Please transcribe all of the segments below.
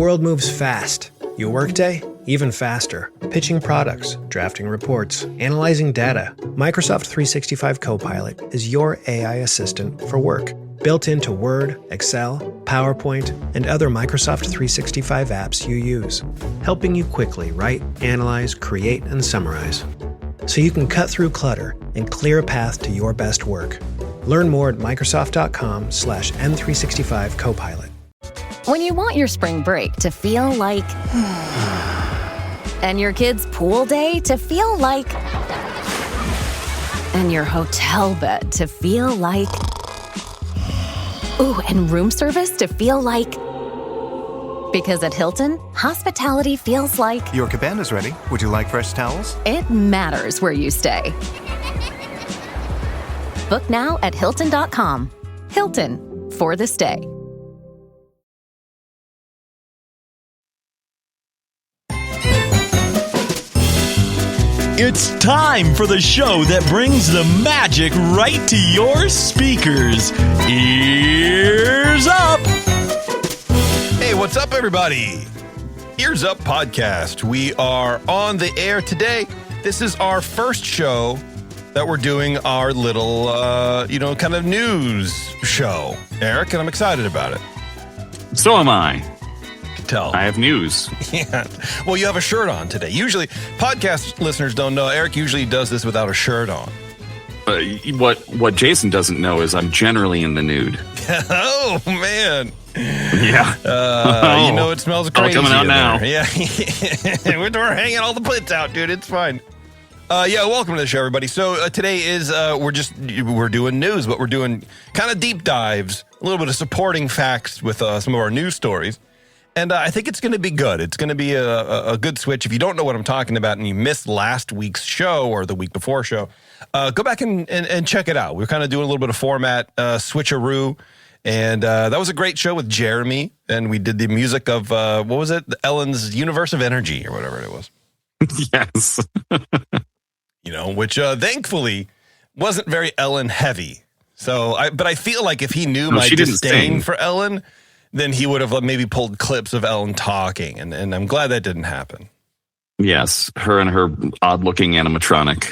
world moves fast. Your workday, even faster. Pitching products, drafting reports, analyzing data. Microsoft 365 Copilot is your AI assistant for work. Built into Word, Excel, PowerPoint, and other Microsoft 365 apps you use. Helping you quickly write, analyze, create, and summarize. So you can cut through clutter and clear a path to your best work. Learn more at Microsoft.com/M365 Copilot. When you want your spring break to feel like... and your kids' pool day to feel like... and your hotel bed to feel like... ooh, and room service to feel like... because at Hilton, hospitality feels like... Your cabana's ready. Would you like fresh towels? It matters where you stay. Book now at Hilton.com. Hilton, for the stay. It's time for the show that brings the magic right to your speakers. Ears up! Hey, what's up, everybody? Ears Up podcast. We are on the air today. This is our first show that we're doing our little, kind of news show, Eric, and I'm excited about it. So am I. Tell. I have news. Yeah. Well, you have a shirt on today. Usually, podcast listeners don't know, Eric usually does this without a shirt on. What Jason doesn't know is I'm generally in the nude. Oh, man. Yeah. You know, it smells crazy. All coming out now. Yeah. We're hanging all the plits out, dude. It's fine. Welcome to the show, everybody. So today is, we're doing news, but we're doing kind of deep dives, a little bit of supporting facts with some of our news stories. And I think it's going to be good. It's going to be a good switch. If you don't know what I'm talking about and you missed last week's show or the week before show, go back and check it out. We're kind of doing a little bit of format switcheroo. And that was a great show with Jeremy. And we did the music of, what was it? Ellen's Universe of Energy or whatever it was. Yes. Which thankfully wasn't very Ellen heavy. But I feel like if he knew my disdain for Ellen, then he would have maybe pulled clips of Ellen talking, and I'm glad that didn't happen. Yes, her and her odd-looking animatronic.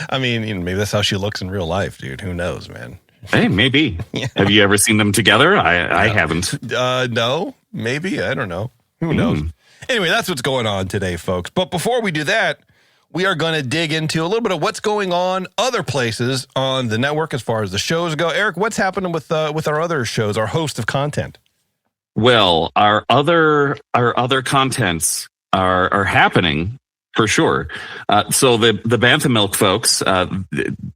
I mean, maybe that's how she looks in real life, dude. Who knows, man? Hey, maybe. Yeah. Have you ever seen them together? I haven't. No, maybe. I don't know. Who knows? Anyway, that's what's going on today, folks. But before we do that, we are going to dig into a little bit of what's going on other places on the network as far as the shows go. Eric, what's happening with our other shows, our host of content? Well, our other contents are happening for sure. So the Bantha Milk folks,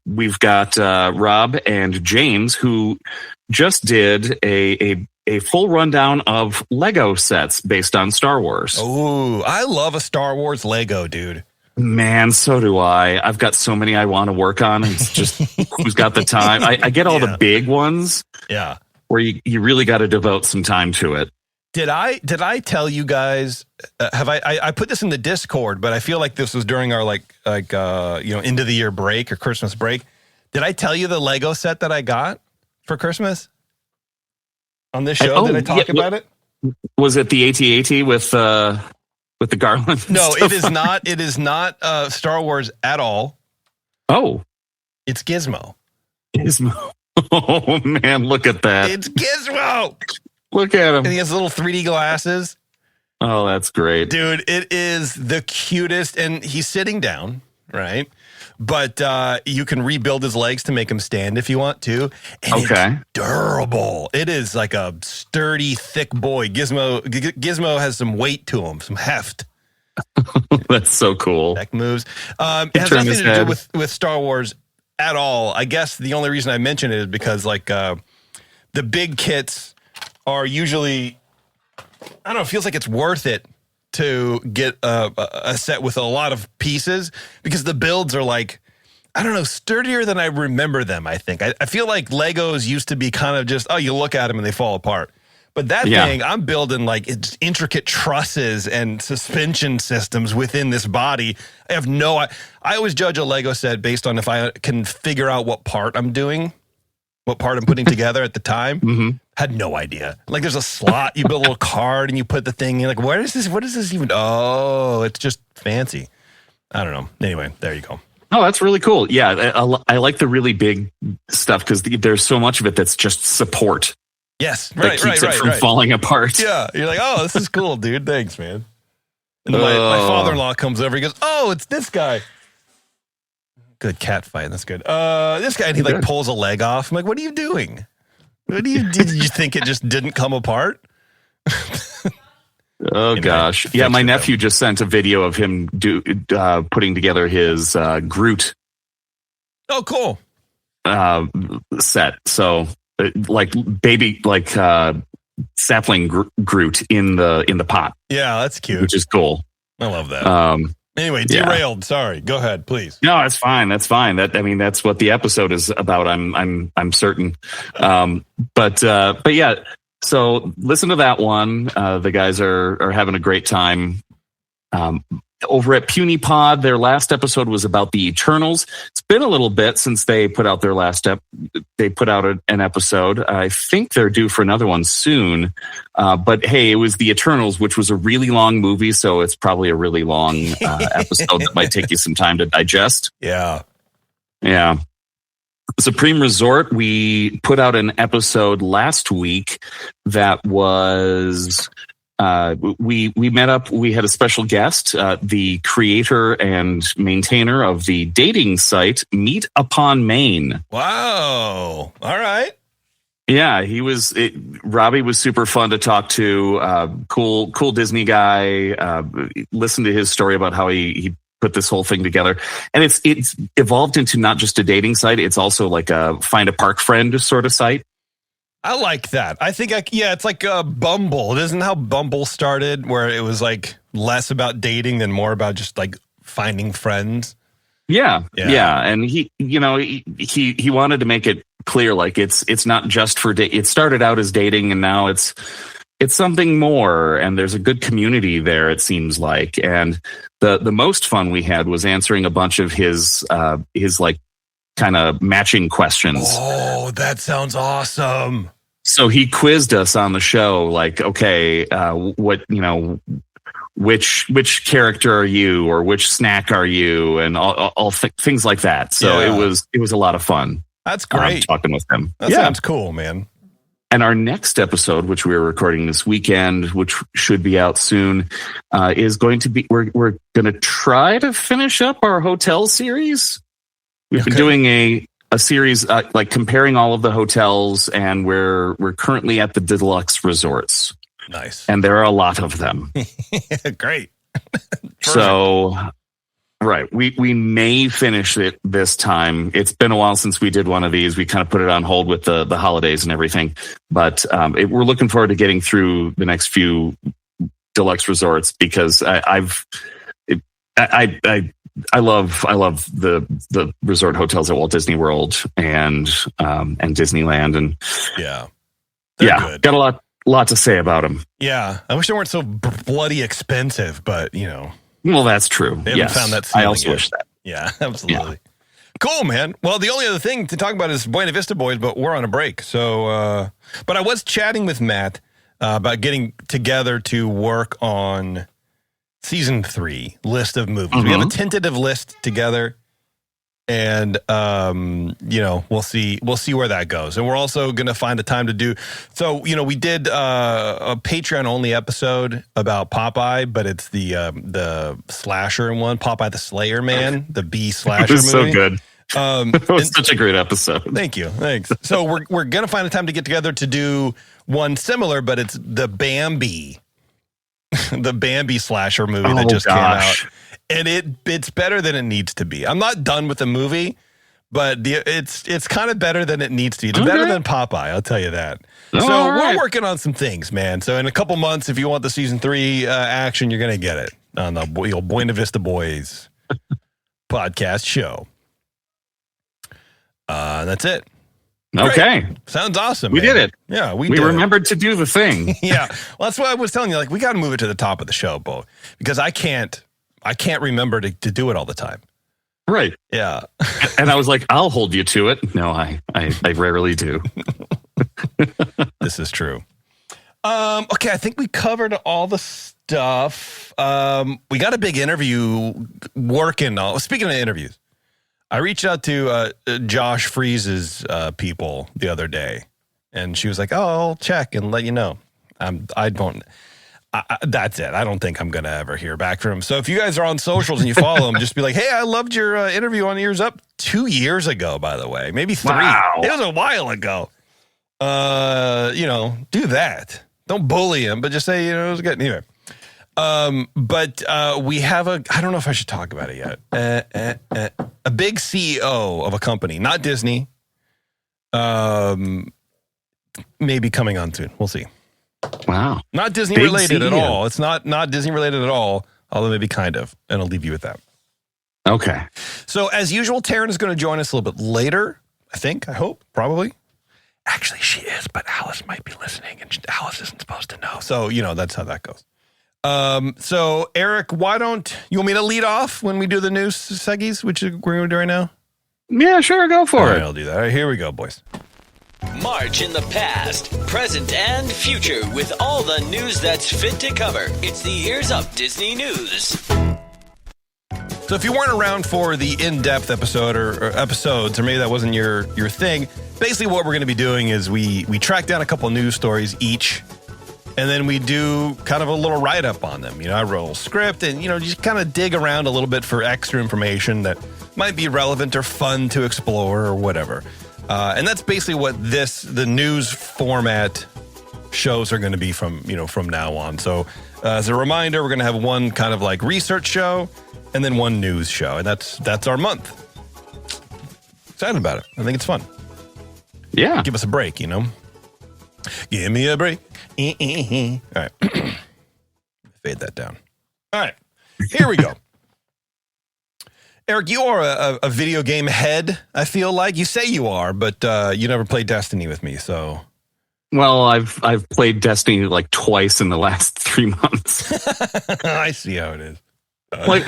we've got Rob and James, who just did a full rundown of Lego sets based on Star Wars. Oh, I love a Star Wars Lego, dude. Man, so do I. I've got so many I want to work on. It's just who's got the time. I get all the big ones. Yeah. Where you really got to devote some time to it. Did I tell you guys, I put this in the Discord, but I feel like this was during our end of the year break or Christmas break. Did I tell you the Lego set that I got for Christmas on this show? Did I talk about it? Was it the AT-AT with the garland? No, it is not. It is not Star Wars at all. Oh, it's Gizmo. Gizmo. Oh man, look at that. It's Gizmo. Look at him. And he has little 3D glasses. Oh, that's great. Dude, it is the cutest. And he's sitting down, right? But you can rebuild his legs to make him stand if you want to. And it's durable. It is like a sturdy, thick boy. Gizmo has some weight to him, some heft. That's so cool. Neck moves. It has nothing to do with Star Wars at all. I guess the only reason I mention it is because the big kits are usually, I don't know, it feels like it's worth it to get a set with a lot of pieces because the builds are sturdier than I remember them, I think. I feel like Legos used to be kind of just, you look at them and they fall apart. But that thing, I'm building it's intricate trusses and suspension systems within this body. I always judge a Lego set based on if I can figure out what part I'm doing, what part I'm putting together at the time. Mm-hmm. Had no idea. Like there's a slot, you build a little card and you put the thing in. Like, what is this even? Oh, it's just fancy. I don't know. Anyway, there you go. Oh, that's really cool. Yeah, I like the really big stuff because there's so much of it that's just support. Yes, that keeps it from falling apart. Yeah, you're like, oh, this is cool, dude. Thanks, man. And my father-in-law comes over. He goes, oh, it's this guy. Good cat fight. That's good. This guy, and he like pulls a leg off. I'm like, what are you doing? Did you think it just didn't come apart? Oh gosh, yeah. My nephew just sent a video of him putting together his Groot. Oh, cool. Set. So like baby, like sapling Groot in the pot. Yeah, that's cute. Which is cool. I love that. Anyway, derailed. Yeah. Sorry. Go ahead, please. No, that's fine. That's fine. That's what the episode is about. I'm certain. But yeah. So listen to that one. The guys are having a great time. Over at Puny Pod, their last episode was about the Eternals. It's been a little bit since they put out their last they put out an episode. I think they're due for another one soon. But hey, it was the Eternals, which was a really long movie, so it's probably a really long episode that might take you some time to digest. Yeah. Yeah. Supreme Resort, we put out an episode last week that was... we met up. We had a special guest, the creator and maintainer of the dating site Meet Upon Maine. Wow! All right. Yeah, Robbie was super fun to talk to. Cool Disney guy. Listen to his story about how he put this whole thing together, and it's evolved into not just a dating site. It's also like a find a park friend sort of site. I like that. I think, it's like Bumble. Isn't how Bumble started, where it was like less about dating and more about just like finding friends. Yeah. And he wanted to make it clear, like it's not just for it started out as dating, and now it's something more. And there's a good community there, it seems like. And the most fun we had was answering a bunch of his like kind of matching questions. Oh, that sounds awesome. So he quizzed us on the show, like, okay, which character are you, or which snack are you, and all things like that. So it was a lot of fun. That's great. Talking with him. That sounds cool, man. And our next episode, which we are recording this weekend, which should be out soon, is going to be, we're going to try to finish up our hotel series. We've been doing a series like comparing all of the hotels, and we're currently at the deluxe resorts. Nice. And there are a lot of them. Great. So, right. We may finish it this time. It's been a while since we did one of these. We kind of put it on hold with the holidays and everything. But we're looking forward to getting through the next few deluxe resorts, because I love the resort hotels at Walt Disney World and Disneyland, and good. Got a lot to say about them. Yeah, I wish they weren't so bloody expensive, but well, that's true. They haven't found that. I also wish that. Yeah, absolutely. Yeah. Cool, man. Well, the only other thing to talk about is Buena Vista Boys, but we're on a break. So, but I was chatting with Matt about getting together to work on season 3 list of movies. Mm-hmm. We have a tentative list together, and we'll see where that goes. And we're also going to find a time to do. So, we did a Patreon only episode about Popeye, but it's the slasher one, Popeye the Slayer Man, the B slasher movie. So good. It was such a great episode. Thank you. Thanks. So we're going to find a time to get together to do one similar, but it's the Bambi. The Bambi slasher movie that just came out, and it's better than it needs to be. I'm not done with the movie, but it's kind of better than it needs to be. It's better than Popeye, I'll tell you that. So we're working on some things, man. So in a couple months, if you want the season 3 action, you're gonna get it on the Buena Vista Boys podcast show. That's it. Okay. Great. Sounds awesome. We man. did it. Yeah, we remembered to do the thing. Yeah. Well, that's why I was telling you, like, we got to move it to the top of the show, Bo, because I can't remember to do it all the time. Right. Yeah. And I was like, I'll hold you to it. No, I rarely do. This is true. Okay, I think we covered all the stuff. We got a big interview working on. Speaking of interviews, I reached out to Josh Freeze's people the other day, and she was like, "Oh, I'll check and let you know." That's it. I don't think I'm going to ever hear back from him. So if you guys are on socials and you follow him, just be like, "Hey, I loved your interview on EarzUp 2 years ago, by the way, maybe 3. Wow. It was a while ago." Do that. Don't bully him, but just say, it was good. Anyway. But we have I don't know if I should talk about it yet. A big CEO of a company, not Disney. Maybe coming on soon. We'll see. Wow. Not Disney Big related at CEO. all. It's not Disney related at all, although maybe kind of. And I'll leave you with that. Okay. So as usual, Taryn is going to join us a little bit later. I hope, probably. Actually, she is, but Alice might be listening, and Alice isn't supposed to know. So, that's how that goes. So, Eric, why don't you want me to lead off when we do the news seggies, which we're going to do right now? Yeah, sure. Go for All it. right, I'll do that. All right, here we go, boys. March in the past, present, and future with all the news that's fit to cover. It's the EarzUp Disney News. So if you weren't around for the in-depth episode or episodes, or maybe that wasn't your thing, basically what we're going to be doing is we track down a couple news stories each, and then we do kind of a little write-up on them. I wrote a little script and, just kind of dig around a little bit for extra information that might be relevant or fun to explore or whatever. And that's basically what the news format shows are going to be from now on. So as a reminder, we're going to have one kind of like research show and then one news show. And that's our month. Excited about it. I think it's fun. Yeah. Give us a break, Give me a break. All right. Fade that down. All right. Here we go. Eric, you are a video game head, I feel like. You say you are, but you never played Destiny with me, so. Well, I've played Destiny like twice in the last 3 months. I see how it is. There's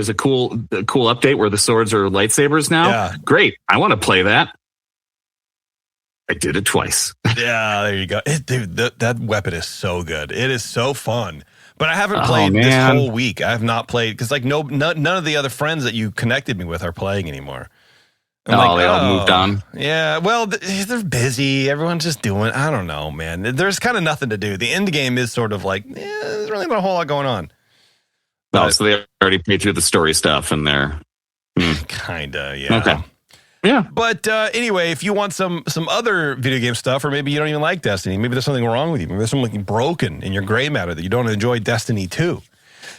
a cool update where the swords are lightsabers now. Yeah. Great. I want to play that. I did it twice. Yeah, there you go. Dude, that weapon is so good. It is so fun. But I haven't played this whole week. I have not played because none of the other friends that you connected me with are playing anymore. They all moved on. Yeah, well, they're busy. Everyone's just doing. I don't know, man. There's kind of nothing to do. The end game is sort of like there's really not a whole lot going on. So they already paid through the story stuff, and they're kinda, yeah. Okay. Yeah. But anyway, if you want some other video game stuff, or maybe you don't even like Destiny, maybe there's something wrong with you, maybe there's something broken in your gray matter that you don't enjoy Destiny 2,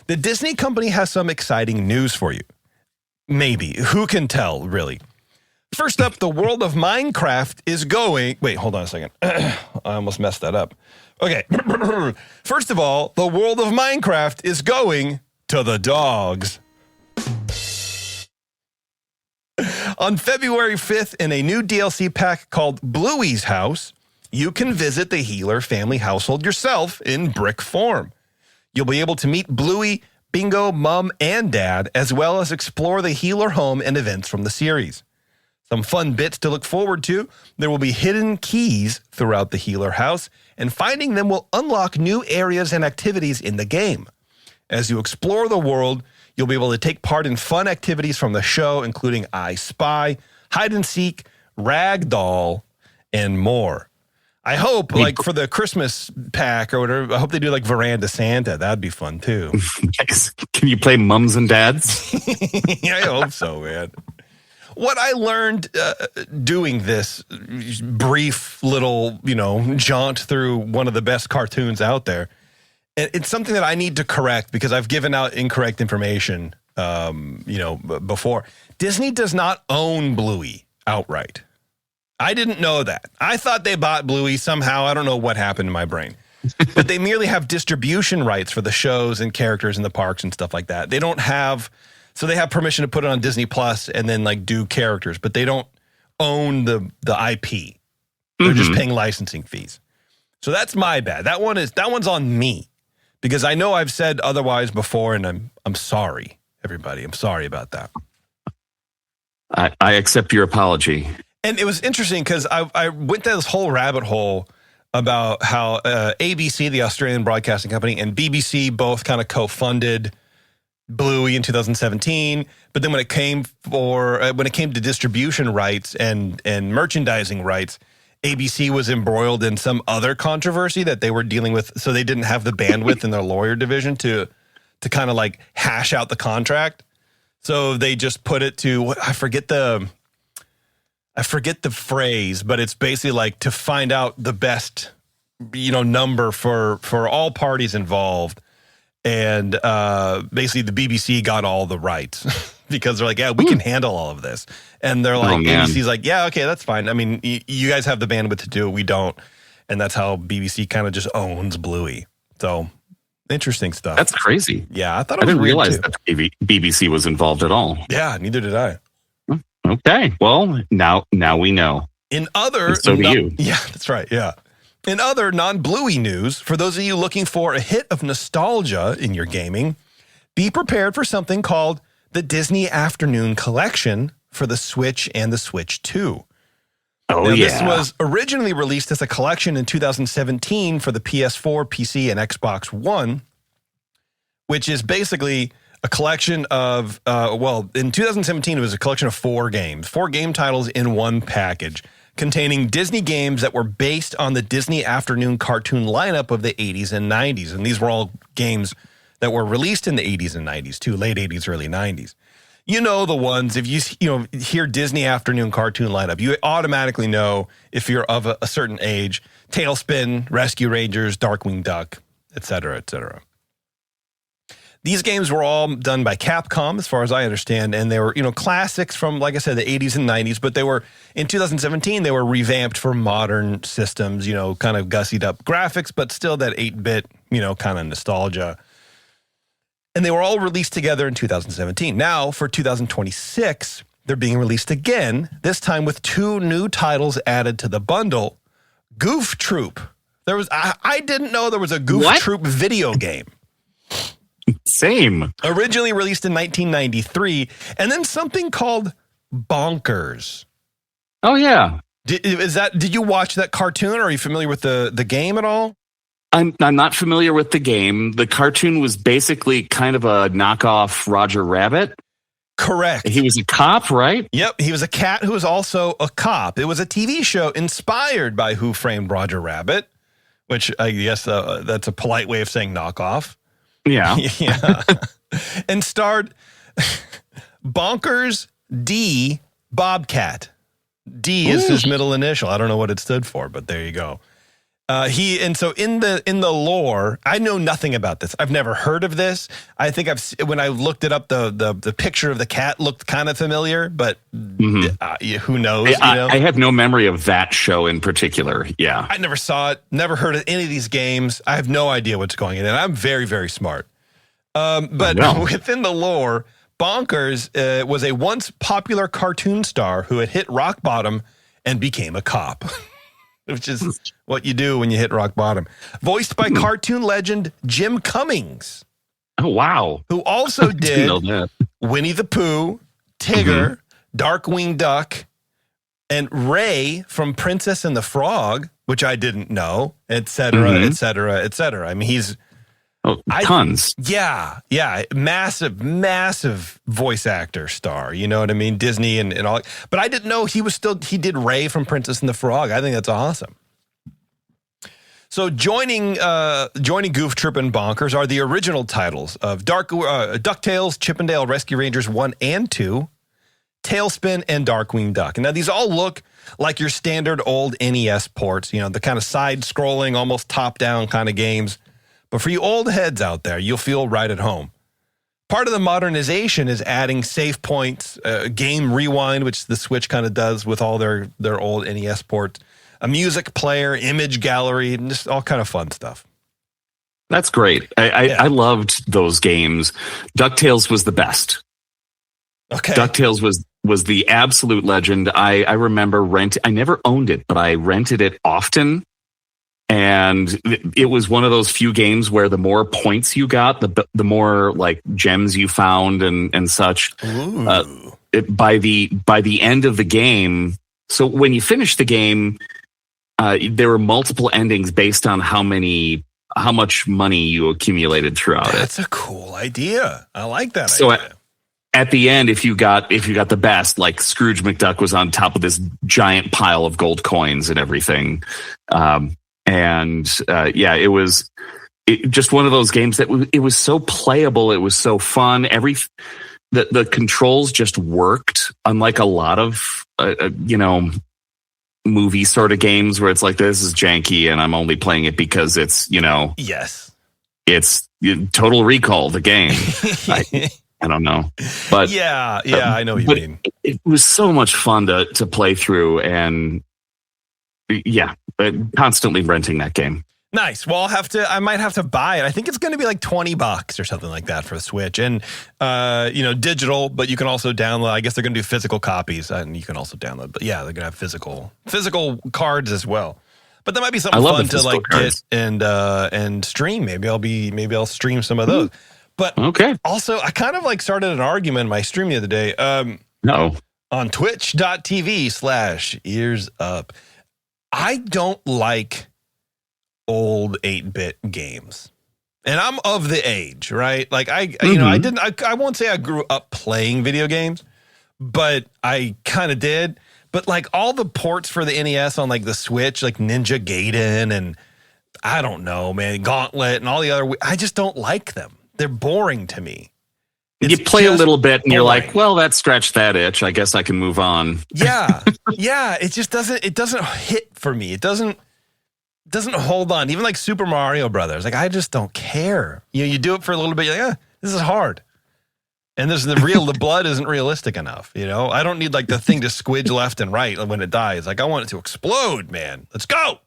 the Disney company has some exciting news for you. Maybe. Who can tell, really? First up, the world of Minecraft is going... Wait, hold on a second. I almost messed that up. Okay. First of all, the world of Minecraft is going to the dogs. On February 5th, in a new DLC pack called Bluey's House, you can visit the Healer family household yourself in brick form. You'll be able to meet Bluey, Bingo, Mum, and Dad, as well as explore the Healer home and events from the series. Some fun bits to look forward to. There will be hidden keys throughout the Healer house, and finding them will unlock new areas and activities in the game. As you explore the world, you'll be able to take part in fun activities from the show, including I Spy, Hide and Seek, Ragdoll, and more. I hope, like, for the Christmas pack or whatever, I hope they do, like, Veranda Santa. That'd be fun, too. Can you play mums and dads? Yeah, I hope so, man. What I learned doing this brief little, jaunt through one of the best cartoons out there, it's something that I need to correct because I've given out incorrect information, before. Disney does not own Bluey outright. I didn't know that. I thought they bought Bluey somehow. I don't know what happened in my brain. But they merely have distribution rights for the shows and characters in the parks and stuff like that. They don't have... So they have permission to put it on Disney Plus and then like do characters, but they don't own the IP. They're just paying licensing fees. So that's my bad. That one's on me because I know I've said otherwise before, and I'm sorry, everybody. I'm sorry about that. I accept your apology. And it was interesting because I went down this whole rabbit hole about how ABC, the Australian Broadcasting Company, and BBC both kind of co-funded Bluey in 2017. But then when it came to distribution rights and merchandising rights, ABC was embroiled in some other controversy that they were dealing with, so they didn't have the bandwidth in their lawyer division to kind of like hash out the contract. So they just put it to I forget the phrase, but it's basically like to find out the best, number for all parties involved. And basically the BBC got all the rights because they're like, yeah, we can handle all of this. And they're like, ABC's like, yeah, okay, that's fine. I mean, you guys have the bandwidth to do it. We don't. And that's how BBC kind of just owns Bluey. So interesting stuff. That's crazy. Yeah, I thought I didn't realize that BBC was involved at all. Yeah, neither did I. Okay, well, now we know. In other, and so do you. Yeah, that's right. Yeah. In other non-Bluey news, for those of you looking for a hit of nostalgia in your gaming, be prepared for something called the Disney Afternoon Collection for the Switch and the Switch 2. Oh, now, yeah. This was originally released as a collection in 2017 for the PS4, PC, and Xbox One, which is basically a collection of, in 2017, it was a collection of 4 games, 4 game titles in one package, containing Disney games that were based on the Disney Afternoon cartoon lineup of the 80s and 90s. And these were all games that were released in the 80s and 90s, too, late 80s, early 90s. You know the ones, if you hear Disney Afternoon cartoon lineup, you automatically know if you're of a certain age, Tailspin, Rescue Rangers, Darkwing Duck, et cetera, et cetera. These games were all done by Capcom, as far as I understand, and they were, classics from, like I said, the 80s and 90s, but they were, in 2017, they were revamped for modern systems, kind of gussied up graphics, but still that 8-bit, kind of nostalgia. And they were all released together in 2017. Now, for 2026, they're being released again, this time with 2 new titles added to the bundle. Goof Troop. I didn't know there was a Goof Troop video game. Same. Originally released in 1993, and then something called Bonkers. Oh, yeah. Did you watch that cartoon, or are you familiar with the game at all? I'm not familiar with the game. The cartoon was basically kind of a knockoff Roger Rabbit. Correct. He was a cop, right? Yep. He was a cat who was also a cop. It was a TV show inspired by Who Framed Roger Rabbit, which I guess that's a polite way of saying knockoff. Yeah. Yeah. And starred Bonkers D. Bobcat. D is his middle initial. I don't know what it stood for, but there you go. So in the lore, I know nothing about this. I've never heard of this. I think when I looked it up, the picture of the cat looked kind of familiar, but who knows? I have no memory of that show in particular. Yeah, I never saw it. Never heard of any of these games. I have no idea what's going on, and I'm very, very smart. But within the lore, Bonkers was a once popular cartoon star who had hit rock bottom and became a cop. Which is what you do when you hit rock bottom. Voiced by cartoon legend Jim Cummings. Oh, wow. Who also did Winnie the Pooh, Tigger, Darkwing Duck, and Ray from Princess and the Frog, which I didn't know, et cetera, et cetera, et cetera. I mean, he's... tons. Yeah. Massive voice actor star. You know what I mean? Disney and all. But I didn't know he did Ray from Princess and the Frog. I think that's awesome. So joining Goof Troop and Bonkers are the original titles of DuckTales, Chip 'n Dale Rescue Rangers 1 and 2, Tailspin, and Darkwing Duck. And now these all look like your standard old NES ports, the kind of side-scrolling, almost top-down kind of games. But for you old heads out there, you'll feel right at home. Part of the modernization is adding save points, game rewind, which the Switch kind of does with all their old NES ports, a music player, image gallery, and just all kind of fun stuff. That's great. I loved those games. DuckTales was the best. Okay. DuckTales was the absolute legend. I remember I never owned it, but I rented it often. And it was one of those few games where the more points you got, the more like gems you found and such. By the end of the game, So when you finish the game, there were multiple endings based on how much money you accumulated throughout it. That's a cool idea. I like that so idea. At the end, if you got the best, like Scrooge McDuck was on top of this giant pile of gold coins and everything. It was just one of those games that it was so playable. It was so fun. The controls just worked, unlike a lot of movie sort of games where it's like, this is janky and I'm only playing it because it's yes, it's Total Recall, the game. I don't know, but yeah, I know what you mean. It was so much fun to play through, and constantly renting that game. Nice. Well, I might have to buy it. I think it's going to be like $20 or something like that for the Switch, and digital. But you can also download. I guess they're going to do physical copies, and you can also download. But yeah, they're going to have physical cards as well. But that might be something fun to like cards. Get and stream. Maybe I'll stream some of those. But also, I kind of like started an argument in my stream the other day. On twitch.tv/EarzUp. I don't like old 8-bit games. And I'm of the age, right? Like I won't say I grew up playing video games, but I kind of did. But like all the ports for the NES on like the Switch, like Ninja Gaiden and I don't know, man, Gauntlet and all the other, I just don't like them. They're boring to me. You play a little bit and you're like, well, that scratched that itch. I guess I can move on. Yeah. It just doesn't hit for me. It doesn't hold on. Even like Super Mario Brothers. Like, I just don't care. You do it for a little bit. You're like, this is hard. And the blood isn't realistic enough. I don't need like the thing to squidge left and right when it dies. Like, I want it to explode, man. Let's go.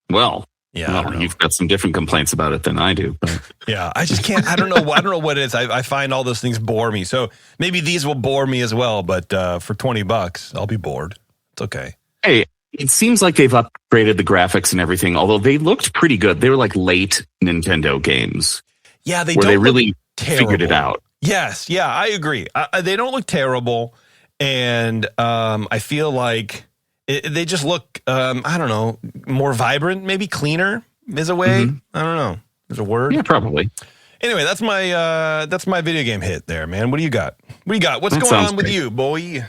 Well, you've got some different complaints about it than I do. But. Yeah, I just can't. I don't know what it is. I find all those things bore me. So maybe these will bore me as well. But for $20, I'll be bored. It's okay. Hey, it seems like they've upgraded the graphics and everything. Although they looked pretty good. They were like late Nintendo games. Yeah, they really figured it out. Yes, yeah, I agree. They don't look terrible, and I feel like. They just look, I don't know, more vibrant, maybe cleaner is a way. Mm-hmm. I don't know. Is a word? Yeah, probably. Anyway, that's my video game hit there, man. What do you got? What's going on with you, boy?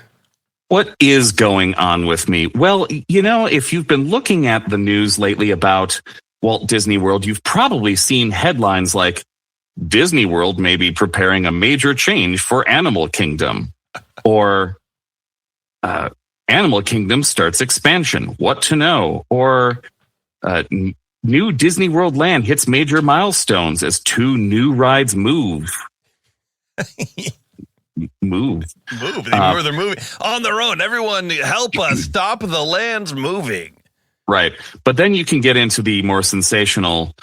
What is going on with me? Well, if you've been looking at the news lately about Walt Disney World, you've probably seen headlines like Disney World may be preparing a major change for Animal Kingdom, or Animal Kingdom starts expansion. What to know? Or new Disney World land hits major milestones as 2 new rides move. Move. They're moving on their own. Everyone help us. Stop the lands moving. Right. But then you can get into the more sensational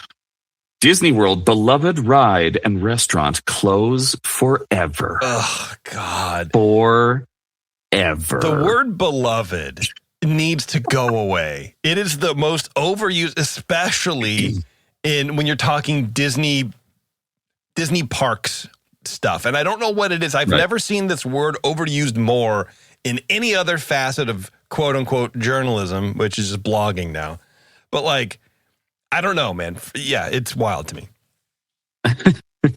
Disney World beloved ride and restaurant close forever. Oh, God. Forever. The word beloved needs to go away. It is the most overused, especially when you're talking Disney parks stuff. And I don't know what it is. I've never seen this word overused more in any other facet of quote unquote journalism, which is just blogging now. But like, I don't know, man. Yeah, it's wild to me.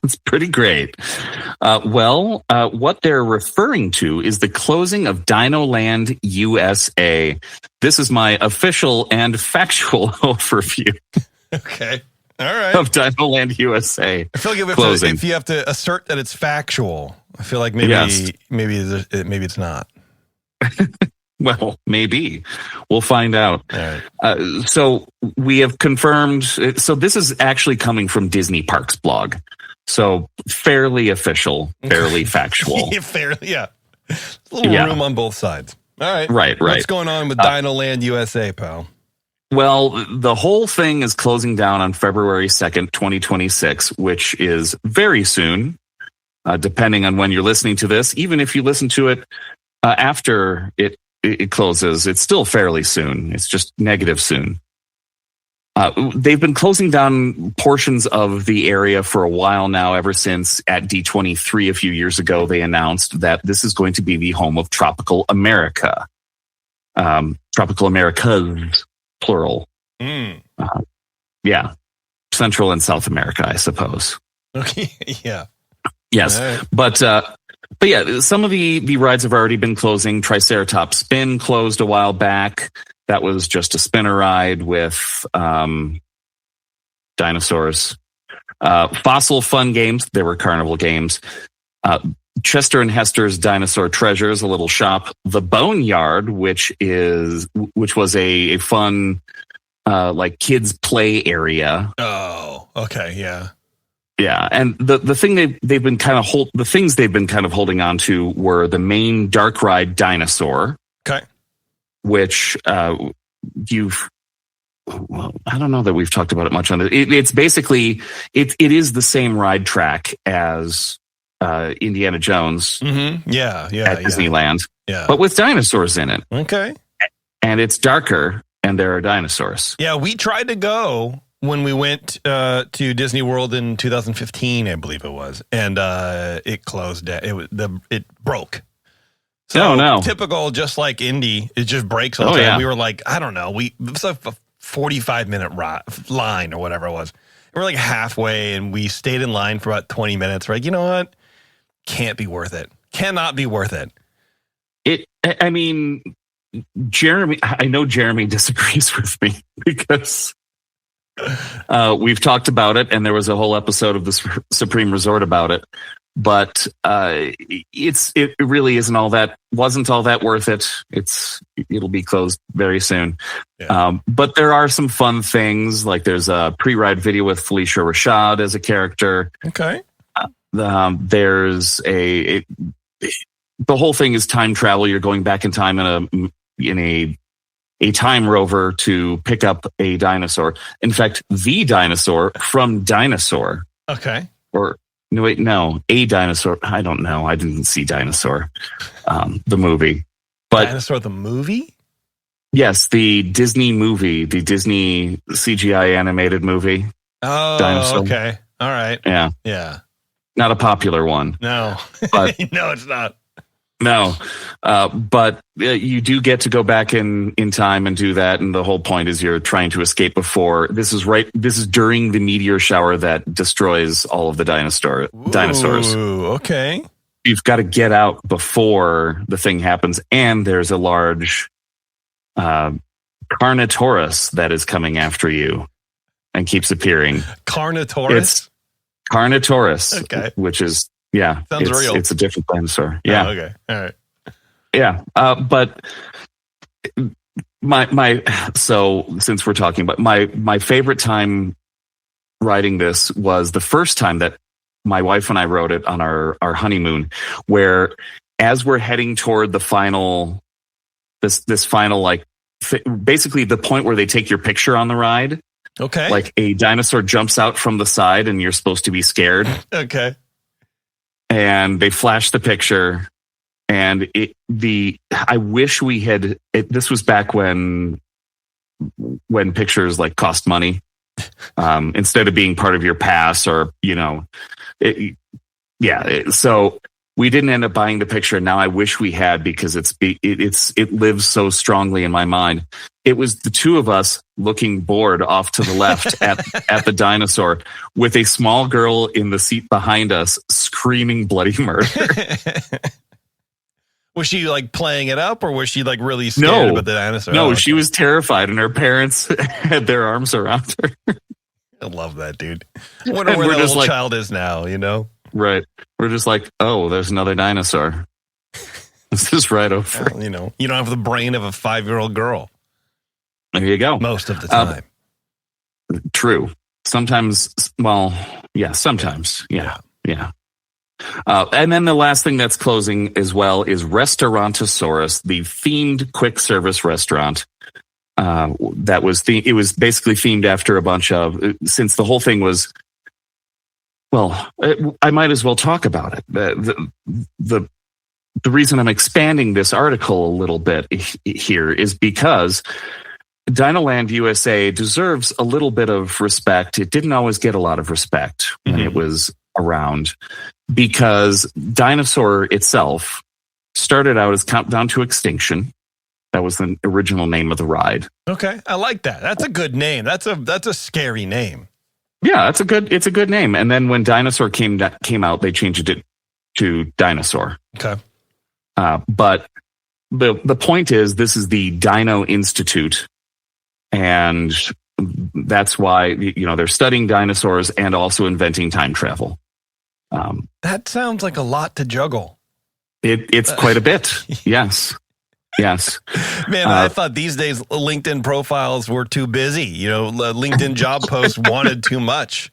It's pretty great. What they're referring to is the closing of Dino Land USA. This is my official and factual overview. Okay. All right. Of Dino Land USA. I feel like if you have to assert that it's factual, I feel like maybe it's not. Well, maybe. We'll find out. All right. So we have confirmed. So this is actually coming from Disney Parks blog. So fairly official, fairly factual. Yeah. A little room on both sides. All right. Right. What's going on with Dino Land USA, pal? Well, the whole thing is closing down on February 2nd, 2026, which is very soon, depending on when you're listening to this. Even if you listen to it after it closes, it's still fairly soon. It's just negative soon. They've been closing down portions of the area for a while now, ever since at D23 a few years ago, they announced that this is going to be the home of Tropical America. Tropical Americas, plural. Yeah. Central and South America, I suppose. Okay. Yeah. Yes. Right. But yeah, some of the rides have already been closing. Triceratops Spin closed a while back. That was just a spinner ride with dinosaurs. Fossil Fun Games, there were carnival games. Chester and Hester's Dinosaur Treasures, a little shop. The Boneyard, which was a fun like kids play area. Oh, okay, yeah. Yeah, and the thing they've been kind of holding on to were the main dark ride Dinosaur. Okay. Which I don't know that we've talked about it much on it. It's basically it is the same ride track as Indiana Jones. Mm-hmm. Yeah, at Disneyland. Yeah, but with dinosaurs in it. Okay. And it's darker, and there are dinosaurs. Yeah, we tried to go when we went to Disney World in 2015, I believe it was, and it closed down. It broke. So no. Typical, just like Indy, it just breaks all the time. Yeah. We were like, I don't know, it was a 45-minute line or whatever it was. We're like halfway, and we stayed in line for about 20 minutes. We're like, you know what? Can't be worth it. Cannot be worth it. I mean, I know Jeremy disagrees with me because we've talked about it, and there was a whole episode of the Supreme Resort about it. But it really wasn't all that worth it. It'll be closed very soon. Yeah. But there are some fun things, like there's a pre-ride video with Felicia Rashad as a character. Okay. There's the whole thing is time travel. You're going back in time in a time rover to pick up a dinosaur. In fact, the dinosaur from Dinosaur. Okay. No, a dinosaur. I don't know. I didn't see Dinosaur, the movie. But Dinosaur the movie? Yes, the Disney movie, the Disney CGI animated movie. Oh, Dinosaur. Okay. All right. Yeah. Not a popular one. No. But no, it's not. No, but you do get to go back in time and do that, and the whole point is you're trying to escape before. This is during the meteor shower that destroys all of the dinosaurs. Ooh, okay. You've got to get out before the thing happens, and there's a large Carnotaurus that is coming after you and keeps appearing. Carnotaurus? It's Carnotaurus, okay. Which is... Yeah, sounds real. It's a different dinosaur. Yeah. Oh, okay. All right. Yeah. But so since we're talking about my favorite time riding this was the first time that my wife and I rode it on our honeymoon, where as we're heading toward the final, this final, like basically the point where they take your picture on the ride. Okay. Like a dinosaur jumps out from the side and you're supposed to be scared. Okay. And they flash the picture, and I wish we had. This was back when pictures like cost money, instead of being part of your pass, or so we didn't end up buying the picture. Now I wish we had, because it lives so strongly in my mind. It was the two of us looking bored off to the left at the dinosaur, with a small girl in the seat behind us screaming bloody murder. Was she like playing it up, or was she like really scared about the dinosaur? No, she was terrified, and her parents had their arms around her. I love that, dude. I wonder where that little child is now, Right. We're just like, oh, there's another dinosaur. This is right over. Well, you don't have the brain of a 5-year-old girl. There you go. Most of the time. True. Sometimes, sometimes. Yeah. And then the last thing that's closing as well is Restaurantosaurus, the themed quick service restaurant. It was basically themed after a bunch of, since the whole thing was, I might as well talk about it. The reason I'm expanding this article a little bit here is because Dinoland USA deserves a little bit of respect. It didn't always get a lot of respect when it was around, because Dinosaur itself started out as Countdown to Extinction. That was the original name of the ride. Okay, I like that. That's a good name. That's a scary name. Yeah, it's a good name. And then when Dinosaur came out, they changed it to Dinosaur. Okay. But the point is, this is the Dino Institute, and that's why they're studying dinosaurs and also inventing time travel. That sounds like a lot to juggle. It's quite a bit. Yes. Yes. Man, I thought these days LinkedIn profiles were too busy. LinkedIn job posts wanted too much.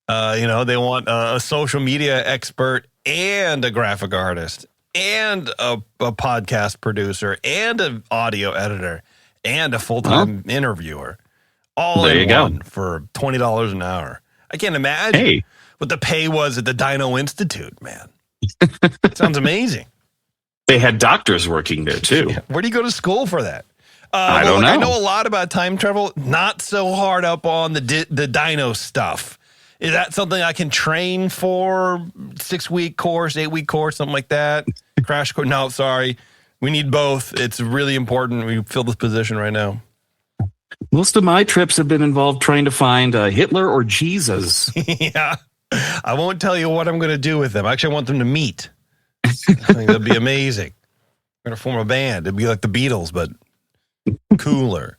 They want a social media expert and a graphic artist and a podcast producer and an audio editor and a full-time interviewer. All there in you one go. For $20 an hour. I can't imagine what the pay was at the Dino Institute, man. Sounds amazing. They had doctors working there too. Yeah. Where do you go to school for that? I don't know. I know a lot about time travel. Not so hard up on the dino stuff. Is that something I can train for? 6-week course, 8-week course, something like that? Crash course? No, sorry. We need both. It's really important. We fill this position right now. Most of my trips have been involved trying to find Hitler or Jesus. Yeah. I won't tell you what I'm going to do with them. Actually, I want them to meet. I think that'd be amazing. We're going to form a band. It'd be like the Beatles, but cooler.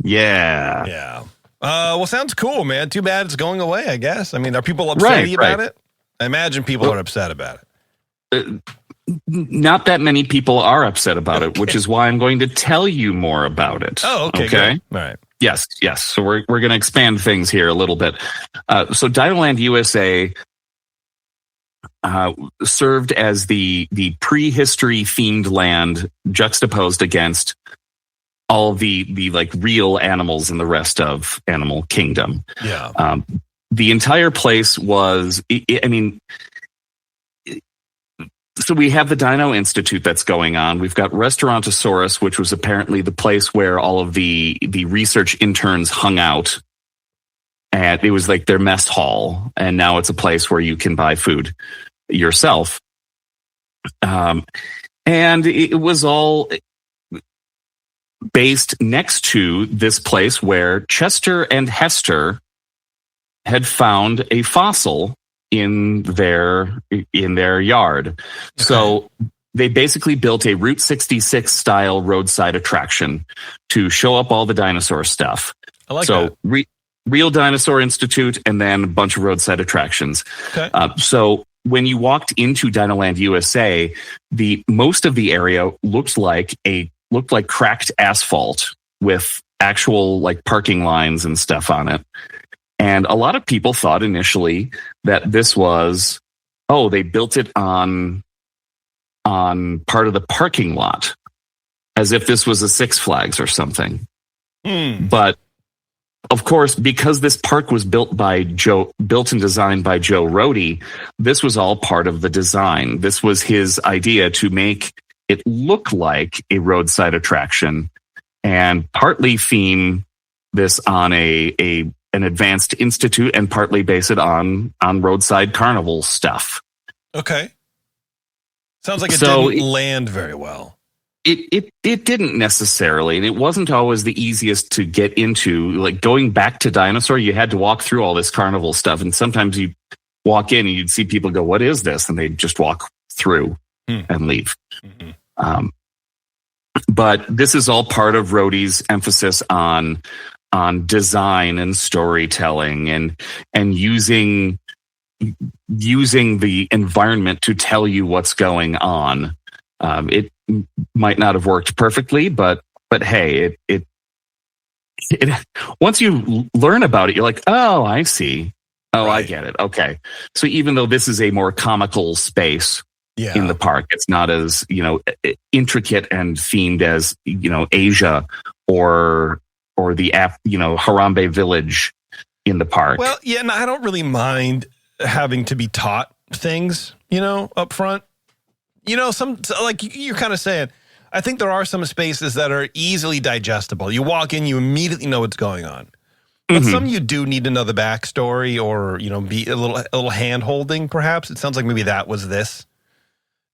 Yeah. Yeah. Well, sounds cool, man. Too bad it's going away, I guess. I mean, are people upset about it? I imagine people are upset about it. Not that many people are upset about it, which is why I'm going to tell you more about it. Oh, okay. Okay. Good. All right. Yes. So we're going to expand things here a little bit. So Dinoland USA served as the prehistory themed land juxtaposed against all the like real animals in the rest of Animal Kingdom. Yeah. The entire place was, so we have the Dino Institute that's going on. We've got Restaurantosaurus, which was apparently the place where all of the research interns hung out. And it was like their mess hall. And now it's a place where you can buy food yourself. And it was all based next to this place where Chester and Hester had found a fossil in their yard. Okay. So they basically built a Route 66 style roadside attraction to show up all the dinosaur stuff. I like that. Real Dinosaur Institute and then a bunch of roadside attractions. Okay. So when you walked into Dinoland USA, most of the area looked like cracked asphalt with actual like parking lines and stuff on it. And a lot of people thought initially that this was, they built it on part of the parking lot, as if this was a Six Flags or something. But of course, because this park was built and designed by Joe Rohde, this was all part of the design. This was his idea to make it look like a roadside attraction and partly theme this on an advanced institute and partly base it on roadside carnival stuff. Okay. Sounds like it didn't land very well. It didn't necessarily, and it wasn't always the easiest to get into. Like going back to Dinosaur, you had to walk through all this carnival stuff, and sometimes you walk in and you'd see people go, "What is this?" and they'd just walk through and leave. Mm-hmm. But this is all part of Rohde's emphasis on design and storytelling and using the environment to tell you what's going on. It might not have worked perfectly, but hey, it once you learn about it, you're like, oh, I see. Oh, right. I get it. Okay. So even though this is a more comical space in the park, it's not as, intricate and themed as, Asia or the Harambe Village in the park. Well, yeah, and I don't really mind having to be taught things, up front. Like you're kind of saying, I think there are some spaces that are easily digestible. You walk in, you immediately know what's going on. But some you do need to know the backstory or, be a little hand holding, perhaps. It sounds like maybe that was this.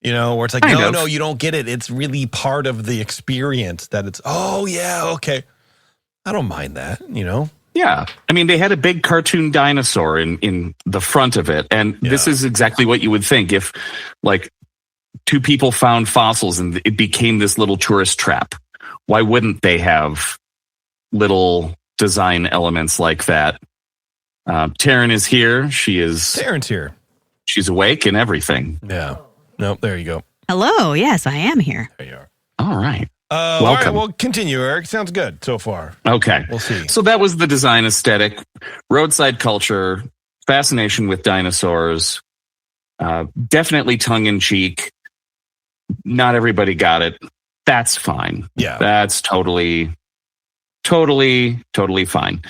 You know, where it's like, no, you don't get it. It's really part of the experience that it's, oh, yeah, okay. I don't mind that, you know? Yeah. I mean, they had a big cartoon dinosaur in the front of it. And this is exactly what you would think if, like, two people found fossils and it became this little tourist trap. Why wouldn't they have little design elements like that? Taryn is here. Taryn's here. She's awake and everything. Yeah. Nope, there you go. Hello. Yes, I am here. There you are. All right. Welcome. All right, well, continue, Eric. Sounds good so far. Okay. We'll see. So that was the design aesthetic, roadside culture, fascination with dinosaurs, definitely tongue-in-cheek. Not everybody got it. That's fine. Yeah. That's totally fine.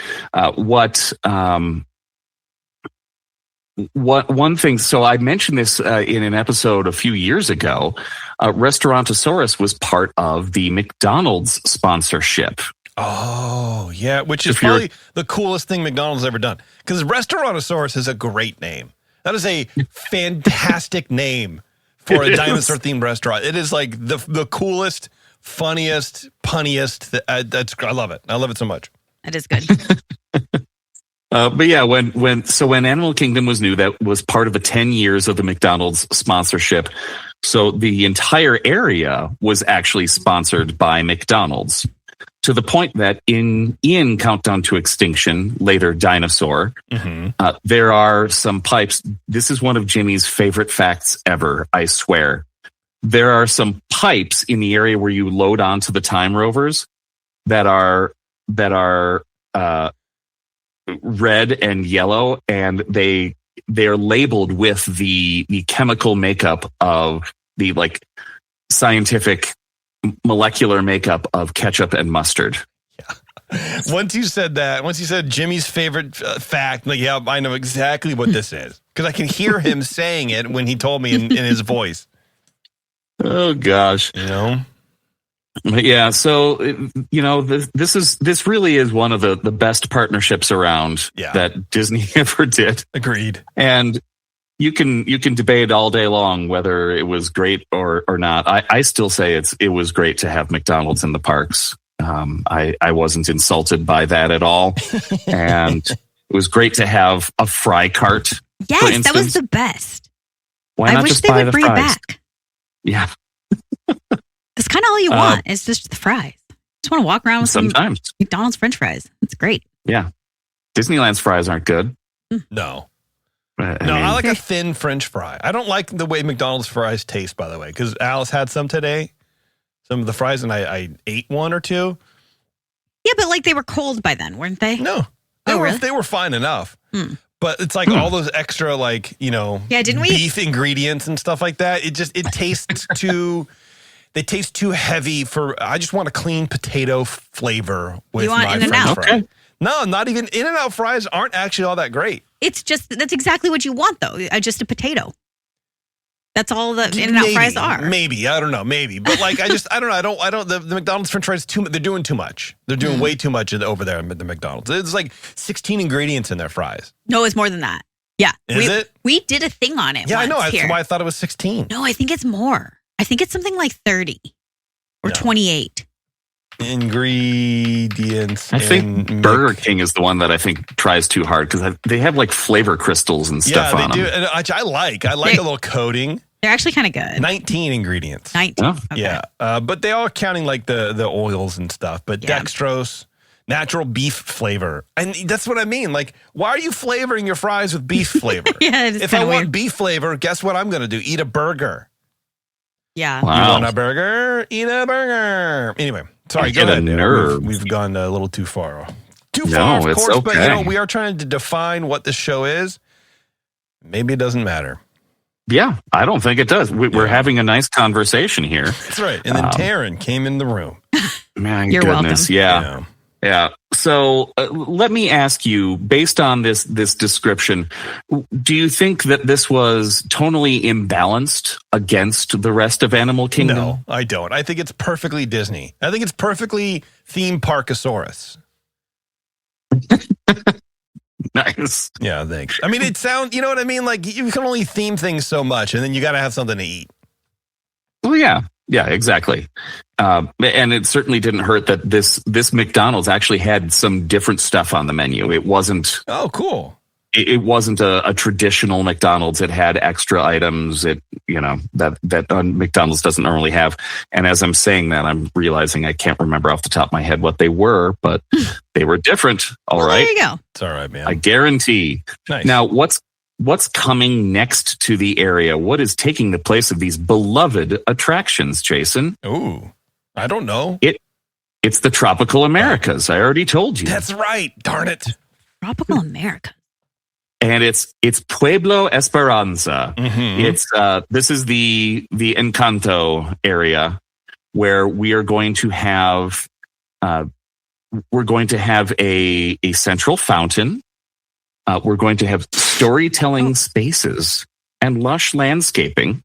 One thing, so I mentioned this in an episode a few years ago. Restaurantosaurus was part of the McDonald's sponsorship. Oh, yeah, which is probably the coolest thing McDonald's ever done. Because Restaurantosaurus is a great name. That is a fantastic name for a dinosaur-themed restaurant. It is like the coolest, funniest, punniest. I love it. I love it so much. That is good. But yeah, when Animal Kingdom was new, that was part of the 10 years of the McDonald's sponsorship. So the entire area was actually sponsored by McDonald's, to the point that in Countdown to Extinction, later Dinosaur, there are some pipes. This is one of Jimmy's favorite facts ever, I swear. There are some pipes in the area where you load onto the Time Rovers that are red and yellow, and they're labeled with the chemical makeup of the, like, scientific molecular makeup of ketchup and mustard. Yeah. Once you said Jimmy's favorite fact, like, yeah, I know exactly what this is, because I can hear him saying it when he told me in his voice. Oh gosh, you know. Yeah, so this really is one of the best partnerships around that Disney ever did. Agreed. And you can debate all day long whether it was great or not. I still say it was great to have McDonald's in the parks. I wasn't insulted by that at all, and it was great to have a fry cart. Yes, that was the best. Why not just buy the fries? Bring it back. Yeah. That's kind of all you want. It's just the fries. Just want to walk around with sometimes some McDonald's French fries. It's great. Yeah. Disneyland's fries aren't good. No. I like a thin French fry. I don't like the way McDonald's fries taste, by the way, because Alice had some today, some of the fries, and I ate one or two. Yeah, but like they were cold by then, weren't they? No. They were fine enough. But it's like all those extra, like, didn't we? Beef ingredients and stuff like that. It tastes too... They taste too heavy I just want a clean potato flavor with my French fry. Okay. No, not even In-N-Out fries aren't actually all that great. It's just, that's exactly what you want, though. Just a potato. That's all the In-N-Out fries are. Maybe. I don't know. Maybe. But like, I don't know. The McDonald's French fries, they're doing too much. They're doing way too much over there at the McDonald's. It's like 16 ingredients in their fries. No, it's more than that. Yeah. Is it? We did a thing on it. Yeah, once I know. Here. That's why I thought it was 16. No, I think it's more. I think it's something like 30 or 28. Ingredients. I think Burger King is the one that I think tries too hard because they have like flavor crystals and stuff on them. Yeah, they do. And I like a little coating. They're actually kind of good. 19 ingredients. 19. Oh. Okay. Yeah. But they are counting like the oils and stuff. But dextrose, natural beef flavor. And that's what I mean. Like, why are you flavoring your fries with beef flavor? If I want beef flavor, guess what I'm going to do? Eat a burger. Yeah. Wow. You want a burger? Eat a burger. Anyway, sorry, go ahead. We've gone a little too far. Of course, but we are trying to define what this show is. Maybe it doesn't matter. Yeah, I don't think it does. We're having a nice conversation here. That's right. And then Taryn came in the room. Man, You're goodness. welcome. Yeah. So let me ask you, based on this description, do you think that this was tonally imbalanced against the rest of Animal Kingdom? No, I don't. I think it's perfectly Disney. I think it's perfectly theme parkosaurus. Nice. Yeah, thanks. I mean, it sounds, you know what I mean? Like, you can only theme things so much, and then you got to have something to eat. yeah. Yeah, exactly. And it certainly didn't hurt that this McDonald's actually had some different stuff on the menu. It wasn't. Oh, cool. It wasn't a traditional McDonald's. It had extra items that McDonald's doesn't normally have. And as I'm saying that, I'm realizing I can't remember off the top of my head what they were, but they were different. All right. There you go. It's all right, man. I guarantee. Nice. Now, what's coming next to the area? What is taking the place of these beloved attractions, Jason? Ooh, I don't know. It's the Tropical Americas. I already told you. That's right. Darn it. Tropical America. And it's Pueblo Esperanza. Mm-hmm. This is the Encanto area where we are going to have a central fountain. We're going to have storytelling spaces and lush landscaping.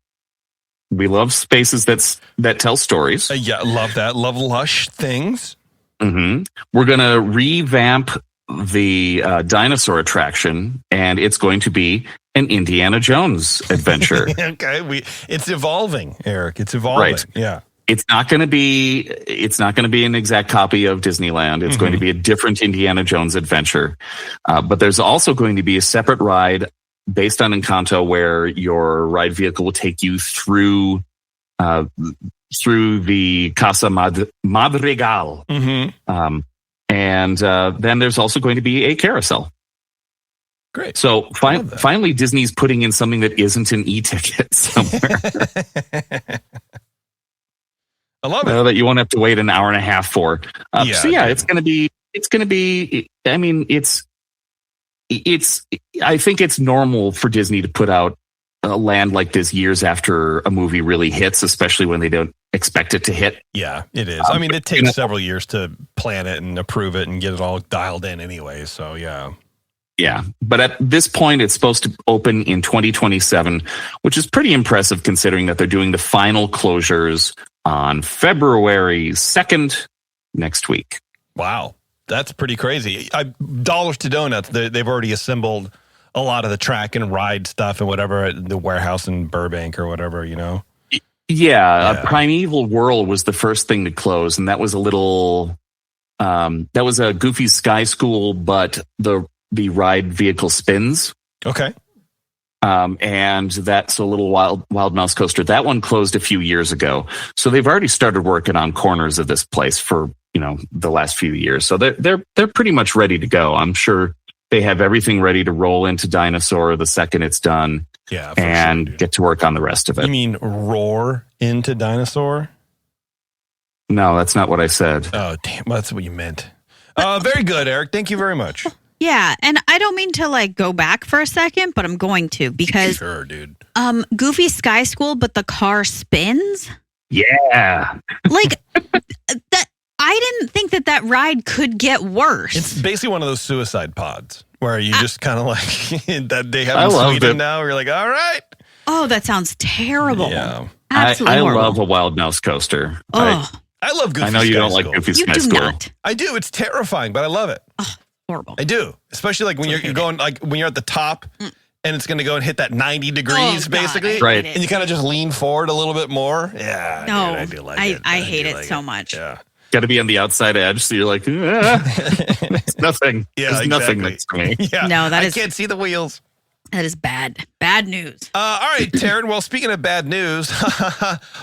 We love spaces that tell stories. Yeah, love that. Love lush things. Mm-hmm. We're going to revamp the dinosaur attraction, and it's going to be an Indiana Jones adventure. Okay, it's evolving, Eric. It's evolving. Right. Yeah. It's not going to be an exact copy of Disneyland. It's going to be a different Indiana Jones adventure. But there's also going to be a separate ride based on Encanto where your ride vehicle will take you through the Casa Madrigal. Mm-hmm. And then there's also going to be a carousel. Great. So finally, Disney's putting in something that isn't an e-ticket somewhere. I love it. That you won't have to wait an hour and a half for. It's going to be. I mean, I think it's normal for Disney to put out a land like this years after a movie really hits, especially when they don't expect it to hit. Yeah, it is. I mean, it takes several years to plan it and approve it and get it all dialed in anyway. So, yeah. Yeah. But at this point, it's supposed to open in 2027, which is pretty impressive considering that they're doing the final closures on February 2nd next week. Wow. That's pretty crazy. Dollars to Donuts, they've already assembled a lot of the track and ride stuff and whatever at the warehouse in Burbank or whatever, you know? Yeah. Primeval Whirl was the first thing to close, and that was that was a Goofy Sky School, but the ride vehicle spins. Okay. And that's a little Wild Mouse Coaster. That one closed a few years ago. So they've already started working on corners of this place for, the last few years. So they're pretty much ready to go. I'm sure they have everything ready to roll into Dinosaur the second it's done. Yeah. And get to work on the rest of it. You mean roar into Dinosaur? No, that's not what I said. Oh, damn. That's what you meant. Very good, Eric. Thank you very much. Yeah, and I don't mean to go back for a second, but I'm going to because sure, dude. Goofy Sky School, but the car spins. Yeah, that. I didn't think that ride could get worse. It's basically one of those suicide pods where you just kind of that they have in Sweden now. You're like, all right. Oh, that sounds terrible. Yeah, absolutely. I love a Wild Mouse Coaster. Oh, I love Goofy. I know you don't like Goofy Sky School. You do not. I do. It's terrifying, but I love it. Oh, horrible. I do, especially when you're going when you're at the top. And it's going to go and hit that 90 degrees, basically. Right. And you kind of just lean forward a little bit more. Yeah. No, dude, I do like it. I hate it so much. Yeah. Got to be on the outside edge, so you're like, it's nothing. Yeah, there's nothing next to me. Yeah. No, I can't see the wheels. That is bad. Bad news. All right, Taryn. Well, speaking of bad news,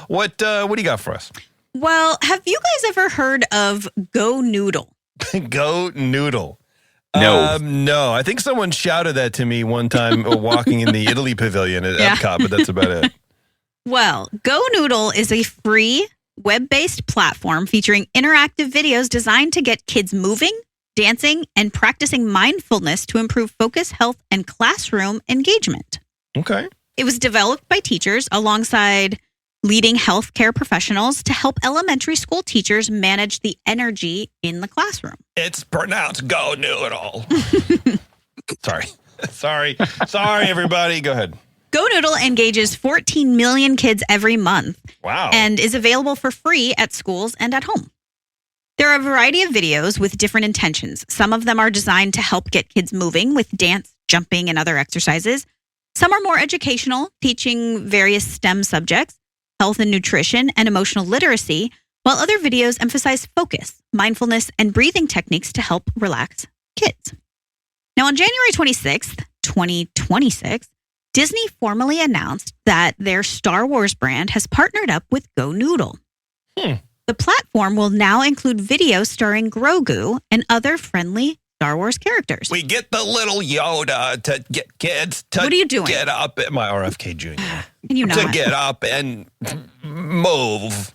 what do you got for us? Well, have you guys ever heard of Go Noodle? Go Noodle. No. No. I think someone shouted that to me one time walking in the Italy pavilion at Epcot, but that's about it. Well, Go Noodle is a free web-based platform featuring interactive videos designed to get kids moving, dancing, and practicing mindfulness to improve focus, health, and classroom engagement. Okay. It was developed by teachers alongside leading healthcare professionals to help elementary school teachers manage the energy in the classroom. It's pronounced Go Noodle. Sorry, everybody. Go ahead. Go Noodle engages 14 million kids every month. Wow. And is available for free at schools and at home. There are a variety of videos with different intentions. Some of them are designed to help get kids moving with dance, jumping, and other exercises. Some are more educational, teaching various STEM subjects, health and nutrition, and emotional literacy, while other videos emphasize focus, mindfulness, and breathing techniques to help relax kids. Now, on January 26th, 2026, Disney formally announced that their Star Wars brand has partnered up with Go Noodle. The platform will now include videos starring Grogu and other friendly Star Wars characters. We get the little Yoda to get kids to what are you doing? Get up at my RFK Jr. Can you not? To get up and move.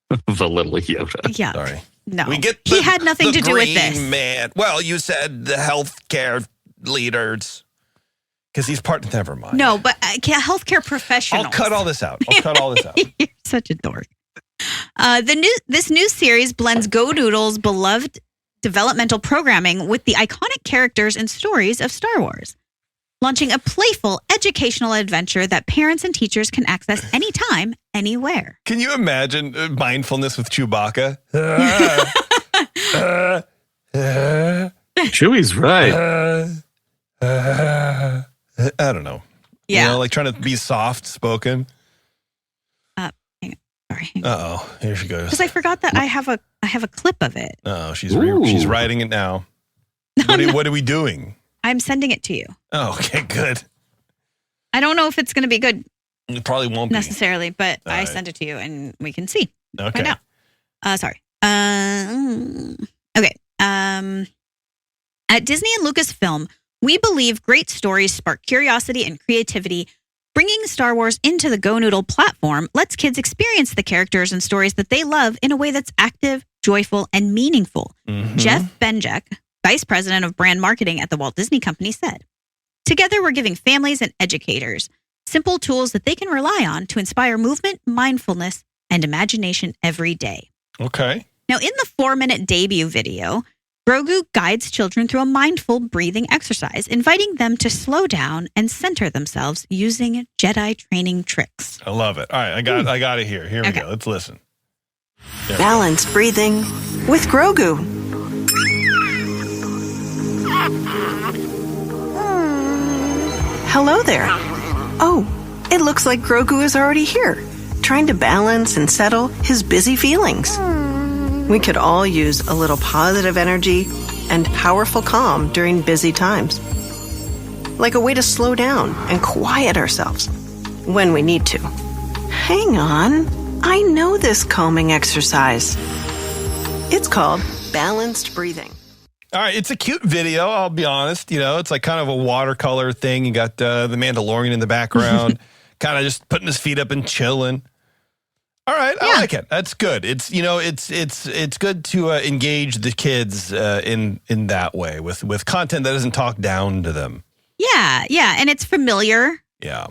The little Yoda. Yeah. Sorry. No. We get he had nothing to do with this. Man. Well, you said the healthcare leaders. Because he's part. Never mind. No, but healthcare professionals. I'll cut all this out. You're such a dork. This new series blends Go Noodle's beloved developmental programming with the iconic characters and stories of Star Wars, launching a playful educational adventure that parents and teachers can access anytime, anywhere. Can you imagine mindfulness with Chewbacca? Chewie's right. I don't know. Yeah. You know, like trying to be soft spoken. Hang on. Sorry. Uh-oh. Here she goes. Because I forgot that I have a clip of it. Oh, she's writing it now. What are we doing? I'm sending it to you. Oh, okay, good. I don't know if it's going to be good It probably won't necessarily, but All I right. sent it to you and we can see. Okay. Right now. Sorry. Okay. At Disney and Lucasfilm, we believe great stories spark curiosity and creativity. Bringing Star Wars into the Go Noodle platform lets kids experience the characters and stories that they love in a way that's active, joyful, and meaningful. Mhm. Jeff Benjek, Vice President of Brand Marketing at the Walt Disney Company, said, "Together, we're giving families and educators simple tools that they can rely on to inspire movement, mindfulness, and imagination every day." Okay. Now, in the 4-minute debut video, Grogu guides children through a mindful breathing exercise, inviting them to slow down and center themselves using Jedi training tricks. I love it. All right, I got it here. Here we Okay. go. Let's listen. Balanced breathing with Grogu. Hello there. Oh, it looks like Grogu is already here, trying to balance and settle his busy feelings. We could all use a little positive energy and powerful calm during busy times. Like a way to slow down and quiet ourselves when we need to. Hang on, I know this calming exercise. It's called balanced breathing. All right, it's a cute video, I'll be honest. You know, it's like kind of a watercolor thing. You got the Mandalorian in the background, kind of just putting his feet up and chilling. All right, I like it. That's good. It's it's good to engage the kids in that way with content that doesn't talk down to them. Yeah, and it's familiar. Yeah.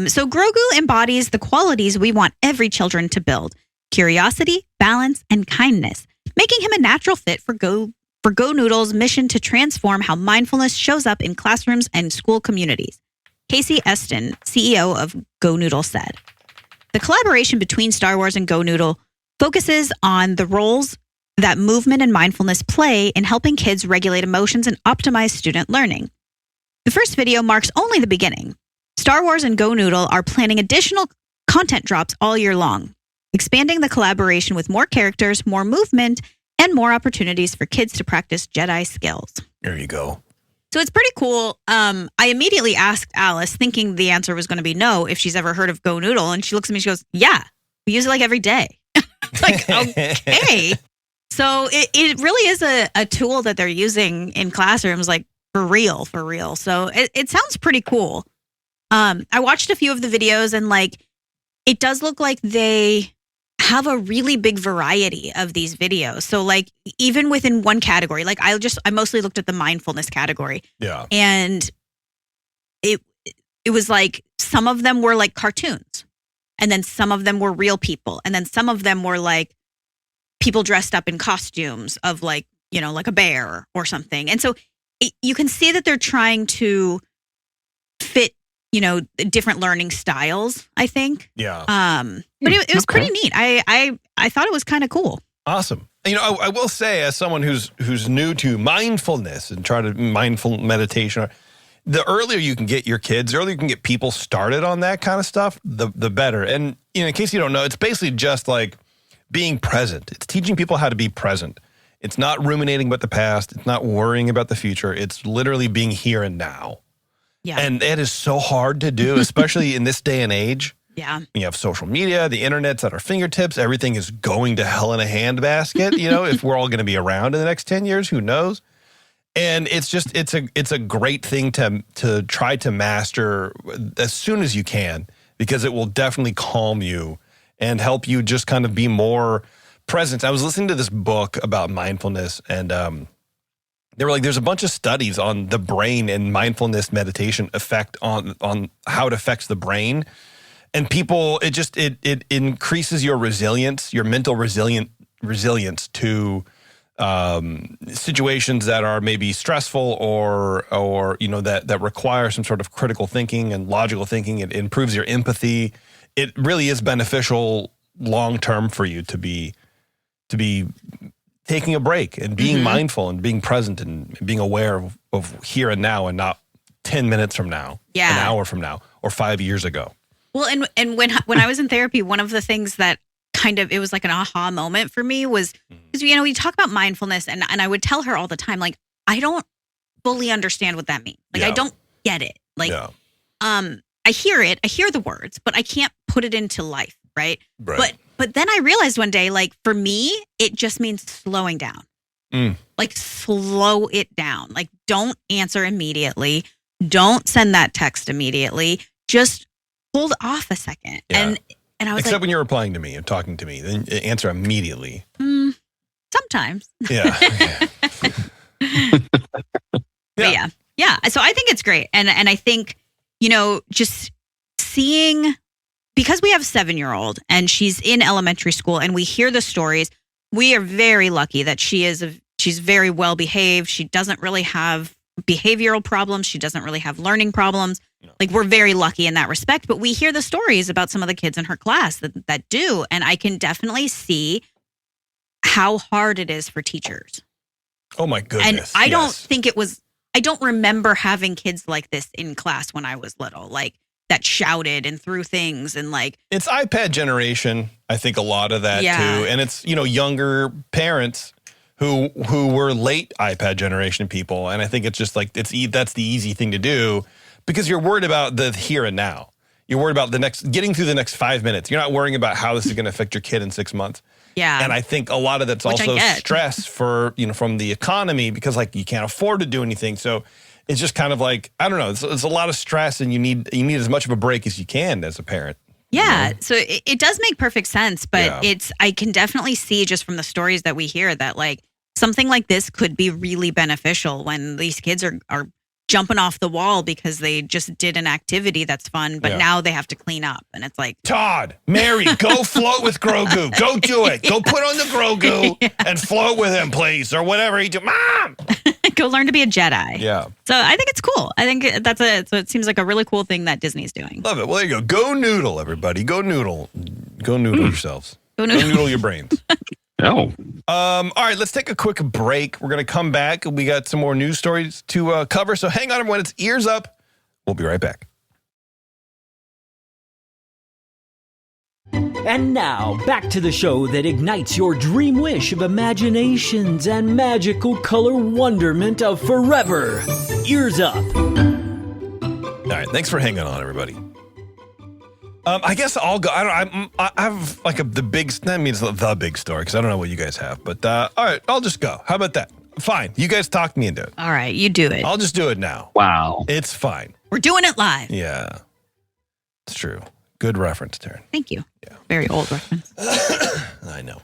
So Grogu embodies the qualities we want every children to build: curiosity, balance, and kindness, making him a natural fit for Go Noodle's mission to transform how mindfulness shows up in classrooms and school communities. Casey Eston, CEO of Go Noodle, said, "The collaboration between Star Wars and Go Noodle focuses on the roles that movement and mindfulness play in helping kids regulate emotions and optimize student learning. The first video marks only the beginning. Star Wars and Go Noodle are planning additional content drops all year long, expanding the collaboration with more characters, more movement, and more opportunities for kids to practice Jedi skills." There you go. So it's pretty cool. I immediately asked Alice, thinking the answer was going to be no, if she's ever heard of Go Noodle. And she looks at me, she goes, "Yeah, we use it like every day." Like, okay. So it really is a tool that they're using in classrooms, like for real. So it sounds pretty cool. I watched a few of the videos and like, it does look like they have a really big variety of these videos. So like even within one category, like I mostly looked at the mindfulness category. Yeah. And it was like some of them were like cartoons, and then some of them were real people, and then some of them were like people dressed up in costumes of like, you know, like a bear or something. And so you can see that they're trying to fit, you know, different learning styles, I think. Yeah. But it was pretty neat. I thought it was kind of cool. Awesome. You know, I will say, as someone who's new to mindfulness and try to mindful meditation, the earlier you can get your kids, the earlier you can get people started on that kind of stuff, the better. And in case you don't know, it's basically just like being present. It's teaching people how to be present. It's not ruminating about the past. It's not worrying about the future. It's literally being here and now. Yeah. And it is so hard to do, especially in this day and age. Yeah. You have social media, the internet's at our fingertips. Everything is going to hell in a handbasket. If we're all going to be around in the next 10 years, who knows? And it's a great thing to try to master as soon as you can, because it will definitely calm you and help you just kind of be more present. I was listening to this book about mindfulness, and they were like, there's a bunch of studies on the brain and mindfulness meditation effect on how it affects the brain. And people, it increases your resilience, your mental resilience to situations that are maybe stressful or that require some sort of critical thinking and logical thinking. It improves your empathy. It really is beneficial long term for you to be taking a break and being mindful and being present and being aware of here and now, and not 10 minutes from now, an hour from now, or 5 years ago. Well, and when I was in therapy, one of the things that it was like an aha moment for me was, because, we talk about mindfulness, and I would tell her all the time, like, I don't fully understand what that means. Like, I don't get it. Like, I hear it, I hear the words, but I can't put it into life. Right. But then I realized one day, like, for me, it just means slowing down. Like, slow it down. Like, don't answer immediately. Don't send that text immediately. Just hold off a second. Yeah. And I was Except when you're replying to me and talking to me, then answer immediately. Sometimes. Yeah. Yeah. So I think it's great. And I think, just seeing, because we have a 7-year-old and she's in elementary school and we hear the stories, we are very lucky that she's very well behaved. She doesn't really have behavioral problems. She doesn't really have learning problems. Like, we're very lucky in that respect, but we hear the stories about some of the kids in her class that do. And I can definitely see how hard it is for teachers. Oh my goodness. And I don't remember having kids like this in class when I was little, like that shouted and threw things and like. It's iPad generation. I think a lot of that too. And it's, younger parents who were late iPad generation people. And I think it's just like, that's the easy thing to do, because you're worried about the here and now. You're worried about getting through the next 5 minutes. You're not worrying about how this is going to affect your kid in 6 months. Yeah. And I think a lot of that's also stress for, from the economy, because like you can't afford to do anything. So it's just kind of like, I don't know, it's a lot of stress, and you need as much of a break as you can as a parent. Yeah. So it does make perfect sense, but I can definitely see just from the stories that we hear that like something like this could be really beneficial when these kids are jumping off the wall because they just did an activity that's fun, but now they have to clean up. And it's like, Todd, Mary, go float with Grogu. Go do it. Go put on the Grogu and float with him, please. Or whatever he do. Mom! Go learn to be a Jedi. Yeah. So I think it's cool. I think so it seems like a really cool thing that Disney's doing. Love it. Well, there you go. Go noodle, everybody. Go noodle. Go noodle yourselves. Go noodle your brains. Oh. All right, let's take a quick break. We're going to come back. We got some more news stories to cover. So hang on, everyone. It's Ears Up. We'll be right back. And now, back to the show that ignites your dream wish of imaginations and magical color wonderment of forever. Ears Up. All right, thanks for hanging on, everybody. I guess I'll go. I have like the big. That means the big story, because I don't know what you guys have. But all right, I'll just go. How about that? Fine. You guys talk me into it. All right, you do it. I'll just do it now. Wow. It's fine. We're doing it live. Yeah, it's true. Good reference, Taryn. Thank you. Yeah. Very old reference. I know.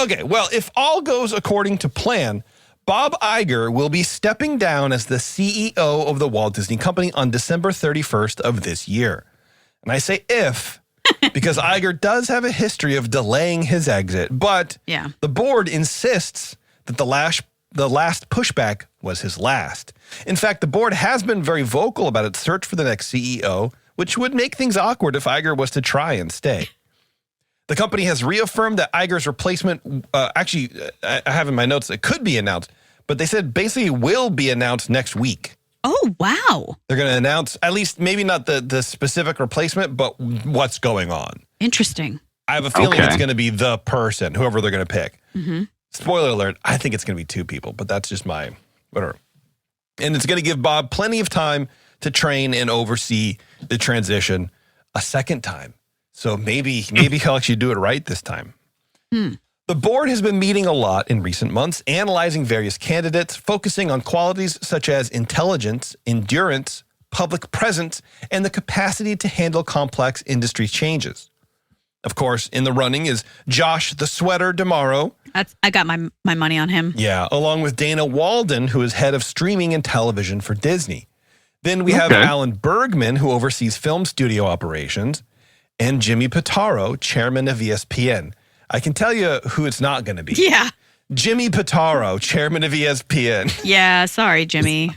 Okay. Well, if all goes according to plan, Bob Iger will be stepping down as the CEO of the Walt Disney Company on December 31st of this year. And I say if, because Iger does have a history of delaying his exit, but the board insists that the last pushback was his last. In fact, the board has been very vocal about its search for the next CEO, which would make things awkward if Iger was to try and stay. The company has reaffirmed that Iger's replacement, I have in my notes, it could be announced, but they said basically will be announced next week. Oh, wow. They're going to announce, at least maybe not the specific replacement, but what's going on. Interesting. I have a feeling it's going to be the person, whoever they're going to pick. Mm-hmm. Spoiler alert, I think it's going to be 2 people, but that's just my whatever. And it's going to give Bob plenty of time to train and oversee the transition a second time. So maybe he'll actually do it right this time. The board has been meeting a lot in recent months, analyzing various candidates, focusing on qualities such as intelligence, endurance, public presence, and the capacity to handle complex industry changes. Of course, in the running is Josh the Sweater DeMauro. I got my money on him. Yeah, along with Dana Walden, who is head of streaming and television for Disney. Then we have Alan Bergman, who oversees film studio operations, and Jimmy Pitaro, chairman of ESPN. I can tell you who it's not going to be. Yeah. Jimmy Pitaro, chairman of ESPN. Yeah, sorry, Jimmy.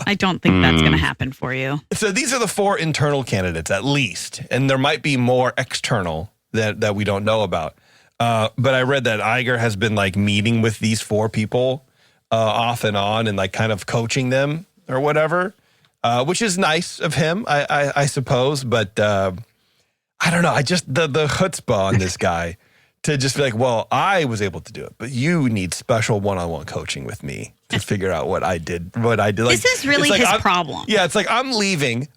I don't think that's going to happen for you. So these are the 4 internal candidates, at least. And there might be more external that we don't know about. But I read that Iger has been like meeting with these 4 people off and on and like kind of coaching them or whatever, which is nice of him, I suppose. But I don't know. I just, the chutzpah on this guy. To just be like, well, I was able to do it, but you need special one-on-one coaching with me to figure out what I did. Like, this is really his problem. Yeah, it's like, I'm leaving.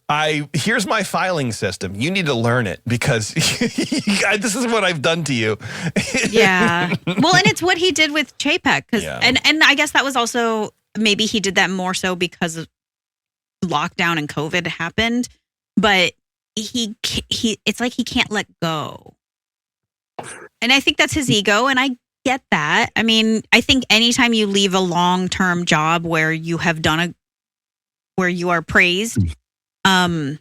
Here's my filing system. You need to learn it because this is what I've done to you. Yeah. Well, and it's what he did with Chapek. And I guess that was also, maybe he did that more so because of lockdown and COVID happened, but he it's like he can't let go. And I think that's his ego, and I get that. I mean, I think anytime you leave a long-term job where you have done where you are praised, you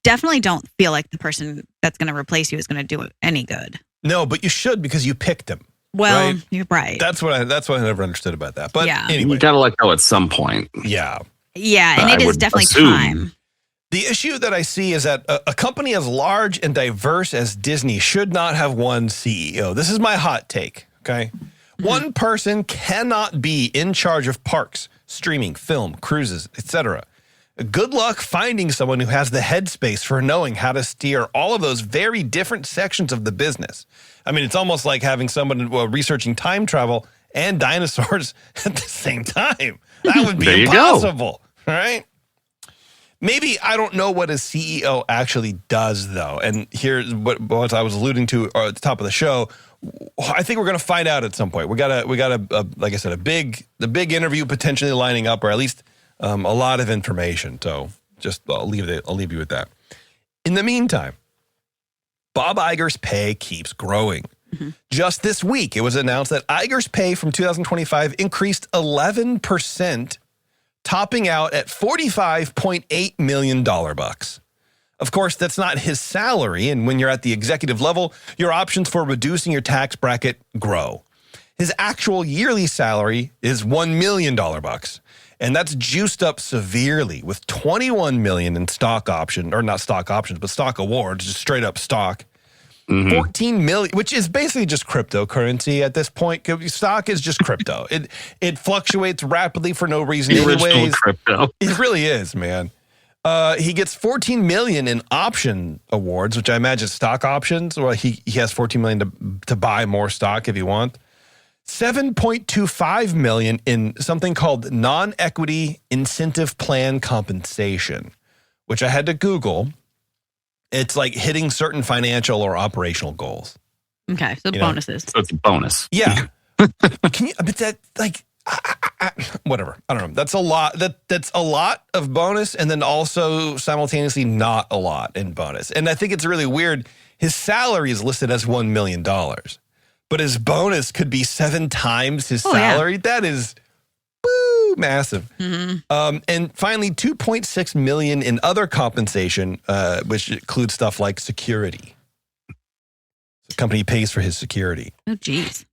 definitely don't feel like the person that's going to replace you is going to do it any good. No, but you should because you picked him. Well, right? You're right. That's what I never understood about that. But anyway, you got to let go at some point. Yeah. Yeah, and it is definitely time. The issue that I see is that a company as large and diverse as Disney should not have one CEO. This is my hot take, okay? One person cannot be in charge of parks, streaming, film, cruises, etc. Good luck finding someone who has the headspace for knowing how to steer all of those very different sections of the business. I mean, it's almost like having someone researching time travel and dinosaurs at the same time. That would be impossible, right? Maybe I don't know what a CEO actually does, though. And here's what I was alluding to at the top of the show. I think we're going to find out at some point. We got a like I said, the big interview potentially lining up, or at least a lot of information. So just I'll leave you with that. In the meantime, Bob Iger's pay keeps growing. Just this week, it was announced that Iger's pay from 2025 increased 11%. Topping out at $45.8 million bucks. Of course, that's not his salary, and when you're at the executive level, your options for reducing your tax bracket grow. His actual yearly salary is $1 million bucks, and that's juiced up severely with $21 million in stock option, or not stock options, but stock awards, just straight up stock. 14 million, which is basically just cryptocurrency at this point. Stock is just crypto. It fluctuates rapidly for no reason. The original crypto. It really is, man. He gets 14 million in option awards, which I imagine stock options. Well, he has 14 million to buy more stock if he wants. 7.25 million in something called non-equity incentive plan compensation, which I had to Google. It's like hitting certain financial or operational goals. Okay, so bonuses. So it's a bonus. Yeah. Can you? But that like, whatever. I don't know. That's a lot. That's a lot of bonus, and then also simultaneously not a lot in bonus. And I think it's really weird. His salary is listed as $1 million, but his bonus could be 7 times his salary. Yeah. That is massive. And finally, $2.6 million in other compensation, which includes stuff like security. The company pays for his security. Oh, geez.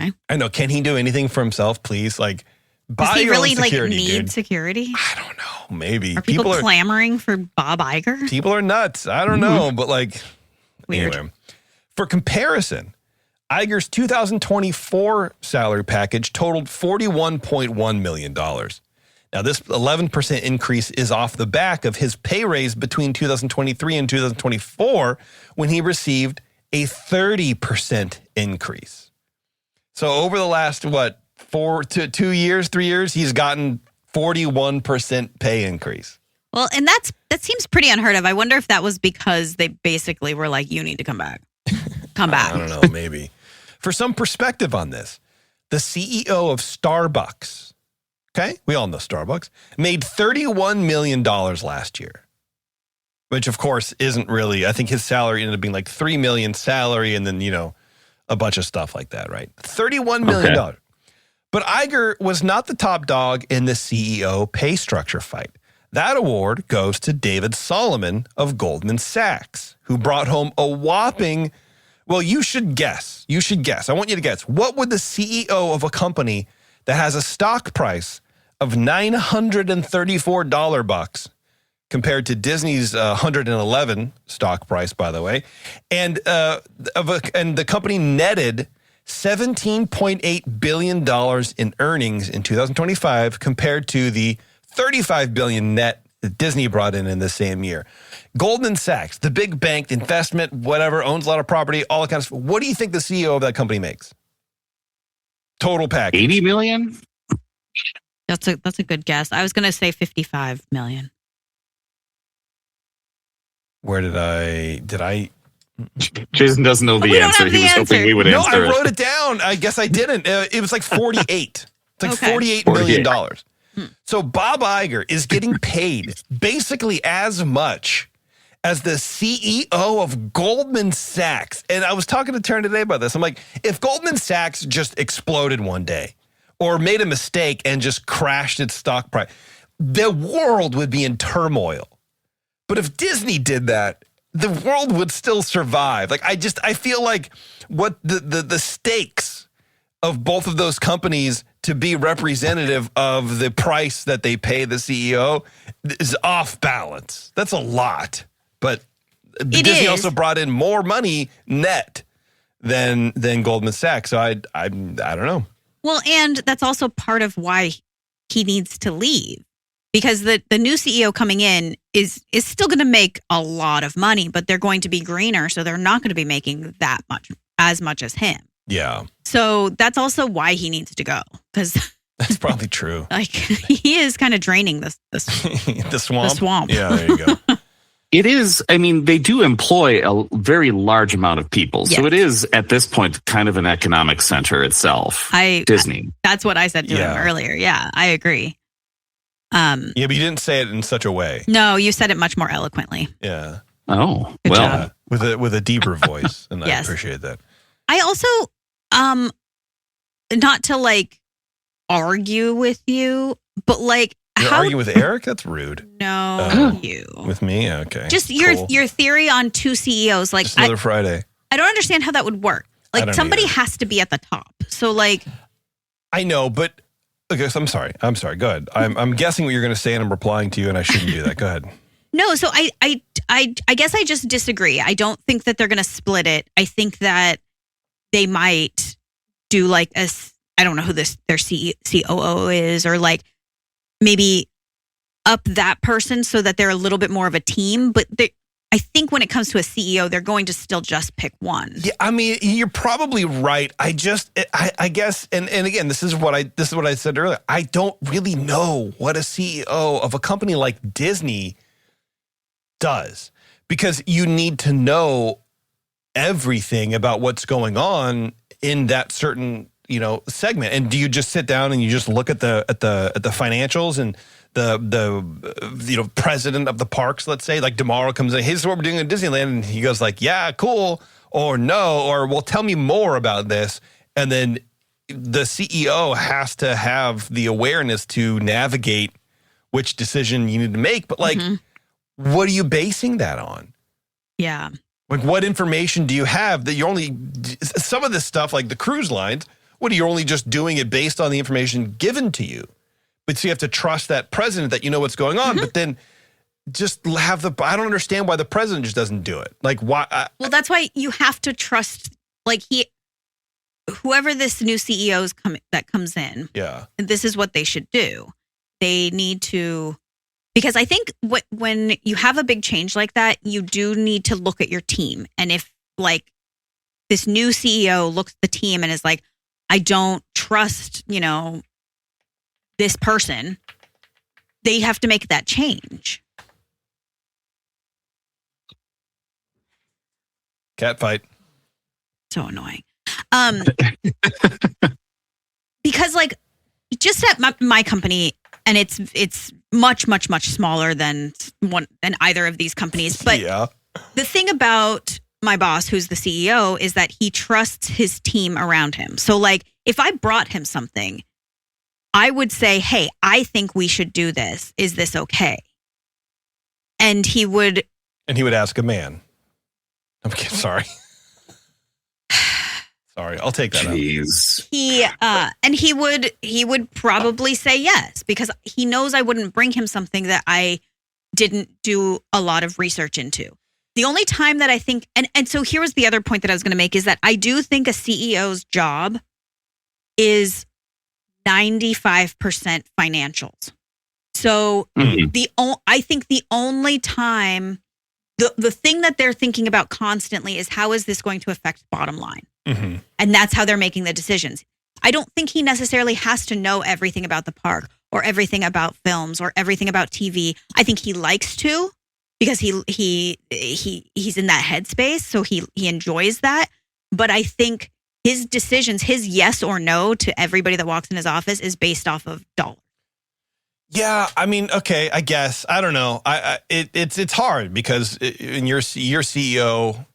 Okay. I know. Can he do anything for himself, please? Like, buy your own security, need dude. security? I don't know. Maybe. Are people clamoring for Bob Iger? People are nuts. I don't know, but like, weird. Anyway. For comparison, Iger's 2024 salary package totaled $41.1 million. Now, this 11% increase is off the back of his pay raise between 2023 and 2024 when he received a 30% increase. So over the last, 3 years, he's gotten 41% pay increase. Well, and that seems pretty unheard of. I wonder if that was because they basically were like, you need to come back. Come back. I don't know, maybe. For some perspective on this, the CEO of Starbucks, okay, we all know Starbucks, made $31 million last year, which of course isn't really, I think his salary ended up being like $3 million salary and then, a bunch of stuff like that, right? $31 million. Okay. But Iger was not the top dog in the CEO pay structure fight. That award goes to David Solomon of Goldman Sachs, who brought home a whopping, well, you should guess. I want you to guess. What would the CEO of a company that has a stock price of $934 compared to Disney's 111 stock price, by the way, and the company netted $17.8 billion in earnings in 2025 compared to the $35 billion net that Disney brought in the same year. Goldman Sachs, the big bank, investment, whatever, owns a lot of property, all that kind of stuff. What do you think the CEO of that company makes? Total package. 80 million? That's a good guess. I was going to say 55 million. Where did I? Jason doesn't know the answer. He was hoping we would answer it. No, I wrote it down. I guess I didn't. It was like 48. It's like $48 million. So Bob Iger is getting paid basically as much as the CEO of Goldman Sachs. And I was talking to Taryn today about this. I'm like, if Goldman Sachs just exploded one day or made a mistake and just crashed its stock price, the world would be in turmoil. But if Disney did that, the world would still survive. Like, I feel like what the stakes of both of those companies to be representative of the price that they pay the CEO is off balance. That's a lot. But Disney also brought in more money net than Goldman Sachs. So I don't know. Well, and that's also part of why he needs to leave. Because the new CEO coming in is still going to make a lot of money, but they're going to be greener, so they're not going to be making as much as him. Yeah. So that's also why he needs to go, because that's probably true. Like, he is kind of draining the swamp. The swamp. Yeah, there you go. It is. I mean, they do employ a very large amount of people, so it is at this point kind of an economic center itself. Disney. That's what I said to him earlier. Yeah, I agree. Yeah, but you didn't say it in such a way. No, you said it much more eloquently. Yeah. Oh, good job. With a deeper voice, and yes. I appreciate that. I also, not to like argue with you, but like, you're arguing with Eric? That's rude. No, you with me? Okay. Just your theory on two CEOs. Like, just another Friday. I don't understand how that would work. Like, somebody has to be at the top. So like, I know, but. Okay, so I'm sorry. Go ahead. I'm guessing what you're going to say, and I'm replying to you, and I shouldn't do that. Go ahead. No, so I guess I just disagree. I don't think that they're going to split it. I think that they might do like I don't know who their COO is, or like maybe up that person so that they're a little bit more of a team. But I think when it comes to a CEO, they're going to still just pick one. Yeah, I mean, you're probably right. I guess, and again, this is what I said earlier. I don't really know what a CEO of a company like Disney does, because you need to know everything about what's going on in that certain segment. And do you just sit down and you just look at the financials and the president of the parks, let's say, like tomorrow comes in, here's what we're doing in Disneyland, and he goes like, yeah, cool, or no, or well, tell me more about this. And then the CEO has to have the awareness to navigate which decision you need to make. But like, what are you basing that on? Yeah. Like, what information do you have that some of this stuff, like the cruise lines, you're only just doing it based on the information given to you. But so you have to trust that president that you know what's going on, but then just have I don't understand why the president just doesn't do it. Like, why? Well, that's why you have to trust, like, whoever this new CEO that comes in. Yeah. This is what they should do. they need to, because I think when you have a big change like that, you do need to look at your team. And if like this new CEO looks at the team and is like, I don't trust, this person, they have to make that change. Cat fight. So annoying. Because like just at my company, and it's much, much, much smaller than either of these companies. But the thing about my boss, who's the CEO, is that he trusts his team around him. So like if I brought him something, I would say, hey, I think we should do this. Is this okay? And he would ask a man. I'm kidding. Sorry. Sorry, I'll take that. Jeez. He would probably say yes, because he knows I wouldn't bring him something that I didn't do a lot of research into. The only time that I think, and so here was the other point that I was going to make, is that I do think a CEO's job is 95% financials. So I think the only time, the thing that they're thinking about constantly is how is this going to affect the bottom line? Mm-hmm. And that's how they're making the decisions. I don't think he necessarily has to know everything about the park or everything about films or everything about TV. I think he likes to, because he's in that headspace, so he enjoys that. But I think his decisions, his yes or no to everybody that walks in his office is based off of dollars. Yeah, I mean, okay, I guess. I don't know. It's hard because in your CEO,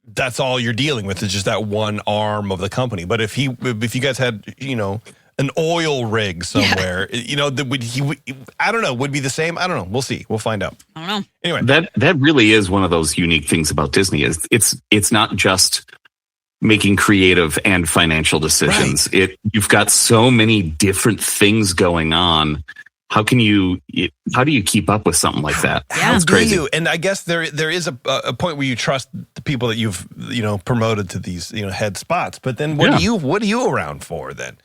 that's all you're dealing with is just that one arm of the company. But if you guys had, an oil rig somewhere, I don't know, would be the same. I don't know. We'll see. We'll find out. I don't know. Anyway, that really is one of those unique things about Disney. Is it's not just making creative and financial decisions. Right. You've got so many different things going on. How do you keep up with something like that? Yeah. How do you? And I guess there is a point where you trust the people that you've promoted to these head spots. But then what are you around for then?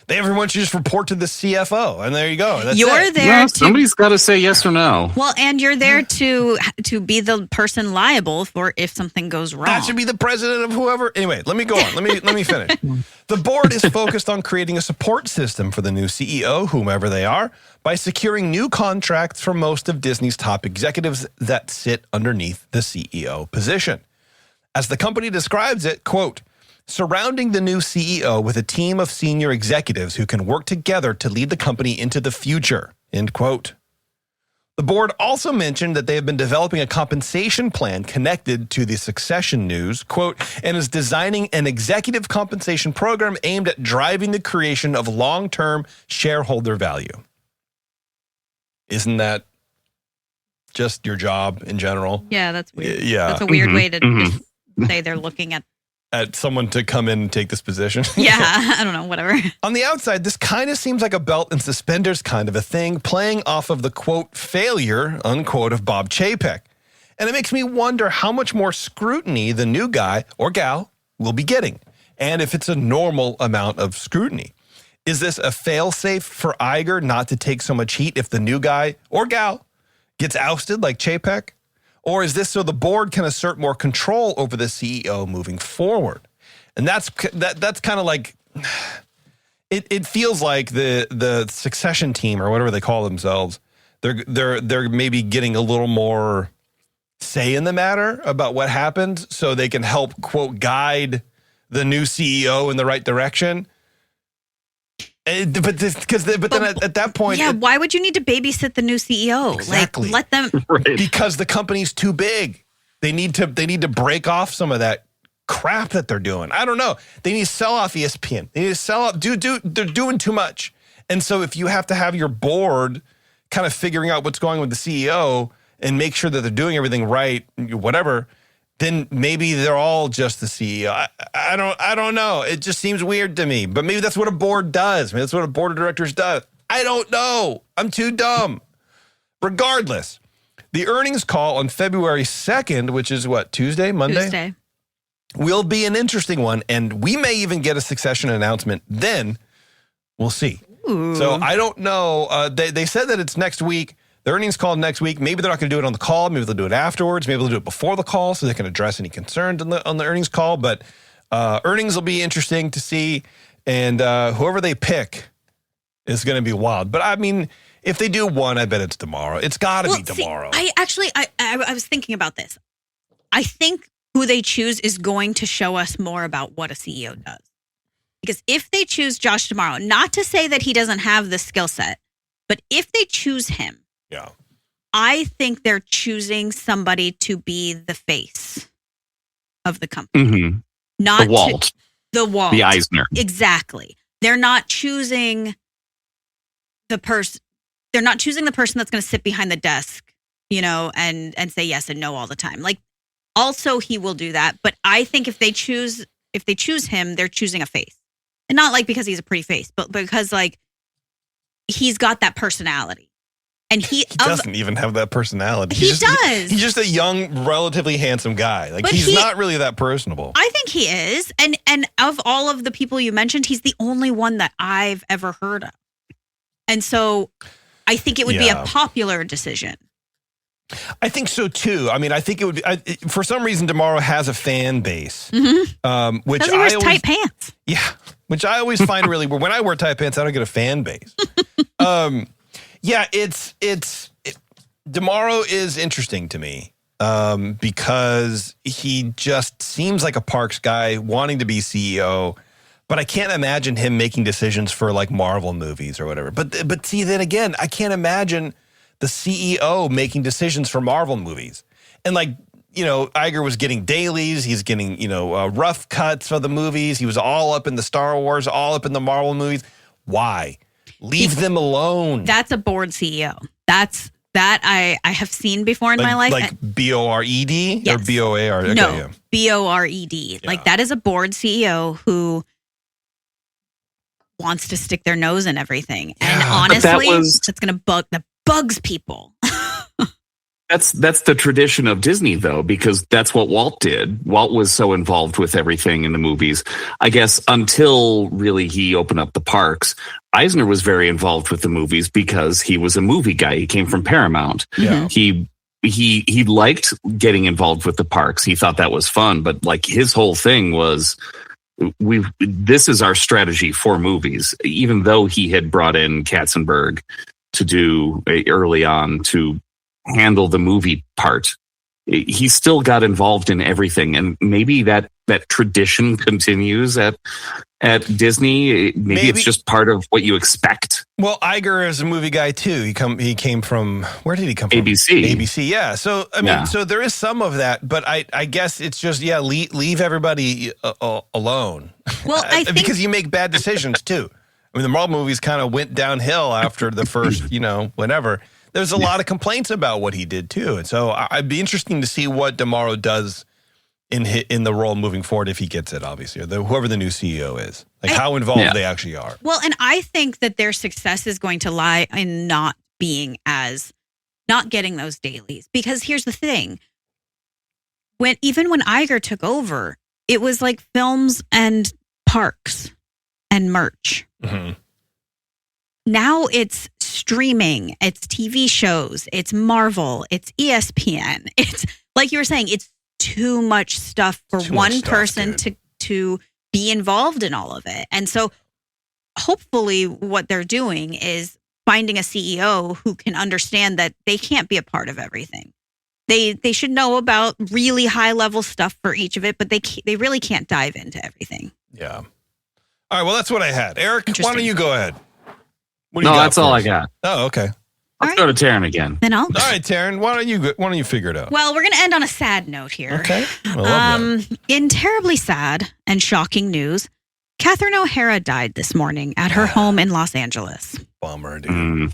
Everyone should just report to the CFO, and there you go. That's you're there. Somebody's got to say yes or no. Well, and you're there to be the person liable for if something goes wrong. That should be the president of whoever. Anyway, let me go on. Let me finish. The board is focused on creating a support system for the new CEO, whomever they are, by securing new contracts for most of Disney's top executives that sit underneath the CEO position. As the company describes it, quote, surrounding the new CEO with a team of senior executives who can work together to lead the company into the future, end quote. The board also mentioned that they have been developing a compensation plan connected to the succession news, quote, and is designing an executive compensation program aimed at driving the creation of long-term shareholder value. Isn't that just your job in general? Yeah, that's weird. Yeah. That's a weird way to just say they're looking at someone to come in and take this position. Yeah, I don't know, whatever. On the outside, this kind of seems like a belt and suspenders kind of a thing, playing off of the, quote, failure, unquote, of Bob Chapek. And it makes me wonder how much more scrutiny the new guy or gal will be getting, and if it's a normal amount of scrutiny. Is this a fail-safe for Iger not to take so much heat if the new guy or gal gets ousted like Chapek? Or is this so the board can assert more control over the CEO moving forward? And that's kind of like, it feels like the succession team or whatever they call themselves, they're maybe getting a little more say in the matter about what happened, so they can help, quote, guide the new CEO in the right direction. But then at that point, why would you need to babysit the new CEO? Exactly. Like, let them. Right. Because the company's too big. They need to break off some of that crap that they're doing. I don't know. They need to sell off ESPN. They need to sell off. They're doing too much. And so if you have to have your board kind of figuring out what's going on with the CEO and make sure that they're doing everything right, whatever, then maybe they're all just the CEO. I don't know. It just seems weird to me. But maybe that's what a board does. Maybe that's what a board of directors does. I don't know. I'm too dumb. Regardless, the earnings call on February 2nd, which is what, Tuesday, Monday? Tuesday. Will be an interesting one, and we may even get a succession announcement then. We'll see. Ooh. So I don't know. They said that it's next week. The earnings call next week. Maybe they're not going to do it on the call. Maybe they'll do it afterwards. Maybe they'll do it before the call so they can address any concerns on the earnings call. But earnings will be interesting to see. And whoever they pick is going to be wild. But I mean, if they do one, I bet it's tomorrow. It's got to be tomorrow. I was thinking about this. I think who they choose is going to show us more about what a CEO does. Because if they choose Josh tomorrow, not to say that he doesn't have the skill set, but if they choose him, I think they're choosing somebody to be the face of the company. Mm-hmm. Not the Walt. The Walt. The Eisner. Exactly. They're not choosing the person. They're not choosing the person that's going to sit behind the desk, and say yes and no all the time. Like, also he will do that, but I think if they choose him, they're choosing a face. And not like because he's a pretty face, but because like he's got that personality. And he doesn't even have that personality. He does. He's just a young, relatively handsome guy. Like, but he's not really that personable. I think he is. And of all of the people you mentioned, he's the only one that I've ever heard of. And so I think it would be a popular decision. I think so too. I mean, I think it would be. For some reason, tomorrow has a fan base, which because he wears tight pants. Yeah, which I always find really. When I wear tight pants, I don't get a fan base. Yeah, tomorrow is interesting to me because he just seems like a Parks guy wanting to be CEO, but I can't imagine him making decisions for like Marvel movies or whatever. But see, then again, I can't imagine the CEO making decisions for Marvel movies. And like, Iger was getting dailies. He's getting, rough cuts of the movies. He was all up in the Star Wars, all up in the Marvel movies. Why? Leave them alone. That's a board CEO. That I have seen before in my life. Like BORED or BOAR? Okay, no, BORED. Like that is a board CEO who wants to stick their nose in everything. And honestly, that's going to bugs people. That's the tradition of Disney, though, because that's what Walt did. Walt was so involved with everything in the movies. I guess until really he opened up the parks, Eisner was very involved with the movies because he was a movie guy. He came from Paramount. Yeah. He liked getting involved with the parks. He thought that was fun, but like his whole thing was this is our strategy for movies. Even though he had brought in Katzenberg to do early on to handle the movie part, he still got involved in everything, and maybe that tradition continues at Disney. Maybe it's just part of what you expect. Well, Iger is a movie guy too. He came from, where did he come from? ABC, yeah. So I mean, so there is some of that, but I guess it's just leave everybody alone. Well, I think because you make bad decisions too. I mean, the Marvel movies kind of went downhill after the first, whatever. There's a lot of complaints about what he did too, and so I'd be interesting to see what tomorrow does in the role moving forward if he gets it. Obviously, or whoever the new CEO is, like how involved they actually are. Well, and I think that their success is going to lie in not getting those dailies. Because here's the thing: when Iger took over, it was like films and parks and merch. Mm-hmm. Now it's streaming, it's TV shows, it's Marvel, it's ESPN. It's like you were saying, it's too much stuff for one person to be involved in all of it. And so hopefully what they're doing is finding a CEO who can understand that they can't be a part of everything. They should know about really high level stuff for each of it, but they really can't dive into everything. Yeah. All right, well, that's what I had. Eric, why don't you go ahead? No, that's all I got. Oh, okay. Let's go to Taryn again. Then all right, Taryn, why don't you figure it out? Well, we're going to end on a sad note here. Okay. I love that. In terribly sad and shocking news, Catherine O'Hara died this morning at her home in Los Angeles. Bummer, dude.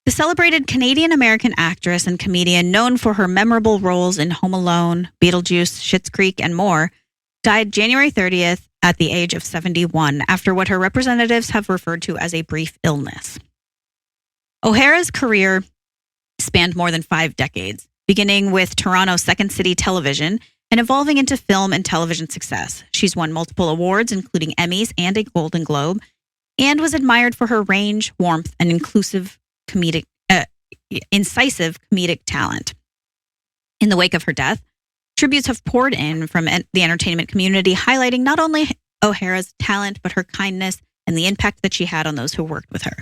The celebrated Canadian-American actress and comedian known for her memorable roles in Home Alone, Beetlejuice, Schitt's Creek, and more, died January 30th at the age of 71 after what her representatives have referred to as a brief illness. O'Hara's career spanned more than 5 decades, beginning with Toronto's Second City Television and evolving into film and television success. She's won multiple awards, including Emmys and a Golden Globe, and was admired for her range, warmth, and incisive comedic talent. In the wake of her death, tributes have poured in from the entertainment community, highlighting not only O'Hara's talent, but her kindness and the impact that she had on those who worked with her.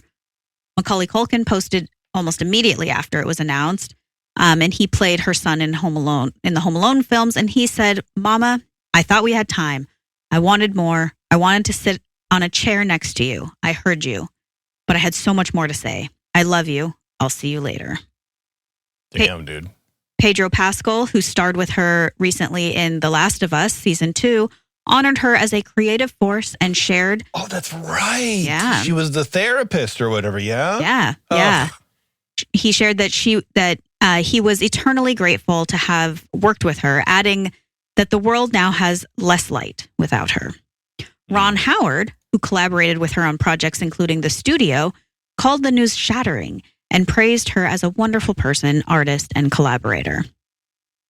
Macaulay Culkin posted almost immediately after it was announced, and he played her son in the Home Alone films, and he said, "Mama, I thought we had time. I wanted more. I wanted to sit on a chair next to you. I heard you, but I had so much more to say. I love you. I'll see you later." Damn, dude. Pedro Pascal, who starred with her recently in The Last of Us Season 2, honored her as a creative force and shared... Oh, that's right. Yeah. She was the therapist or whatever, yeah? Yeah, yeah. He shared that he was eternally grateful to have worked with her, adding that the world now has less light without her. Ron Howard, who collaborated with her on projects including The Studio, called the news shattering and praised her as a wonderful person, artist, and collaborator.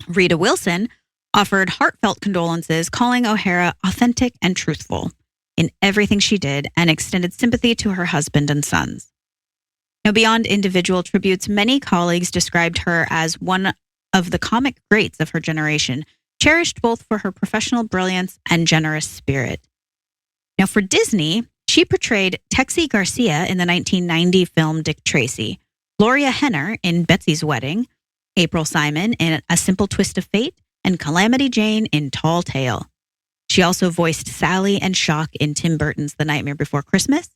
Rita Wilson offered heartfelt condolences, calling O'Hara authentic and truthful in everything she did, and extended sympathy to her husband and sons. Now, beyond individual tributes, many colleagues described her as one of the comic greats of her generation, cherished both for her professional brilliance and generous spirit. Now, for Disney, she portrayed Texie Garcia in the 1990 film Dick Tracy, Gloria Henner in Betsy's Wedding, April Simon in A Simple Twist of Fate, and Calamity Jane in Tall Tale. She also voiced Sally and Shock in Tim Burton's The Nightmare Before Christmas,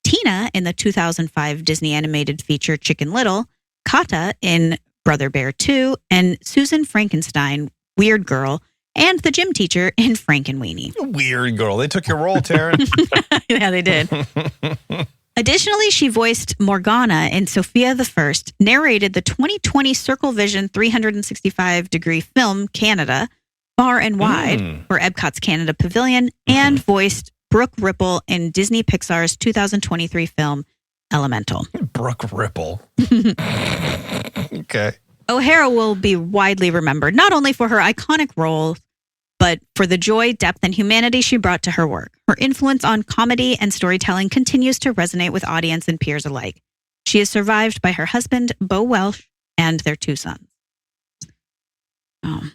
Tina in the 2005 Disney animated feature Chicken Little, Kata in Brother Bear 2, and Susan Frankenstein, Weird Girl, and the gym teacher in Frankenweenie. Weird Girl. They took your role, Taryn. Yeah, they did. Additionally, she voiced Morgana in Sophia the First, narrated the 2020 Circle Vision 365-degree film Canada, Far and Wide, for Epcot's Canada Pavilion, and voiced Brooke Ripple in Disney Pixar's 2023 film Elemental. Brooke Ripple. Okay. O'Hara will be widely remembered, not only for her iconic role, but for the joy, depth, and humanity she brought to her work. Her influence on comedy and storytelling continues to resonate with audience and peers alike. She is survived by her husband, Bo Welsh, and their 2 sons. Oh,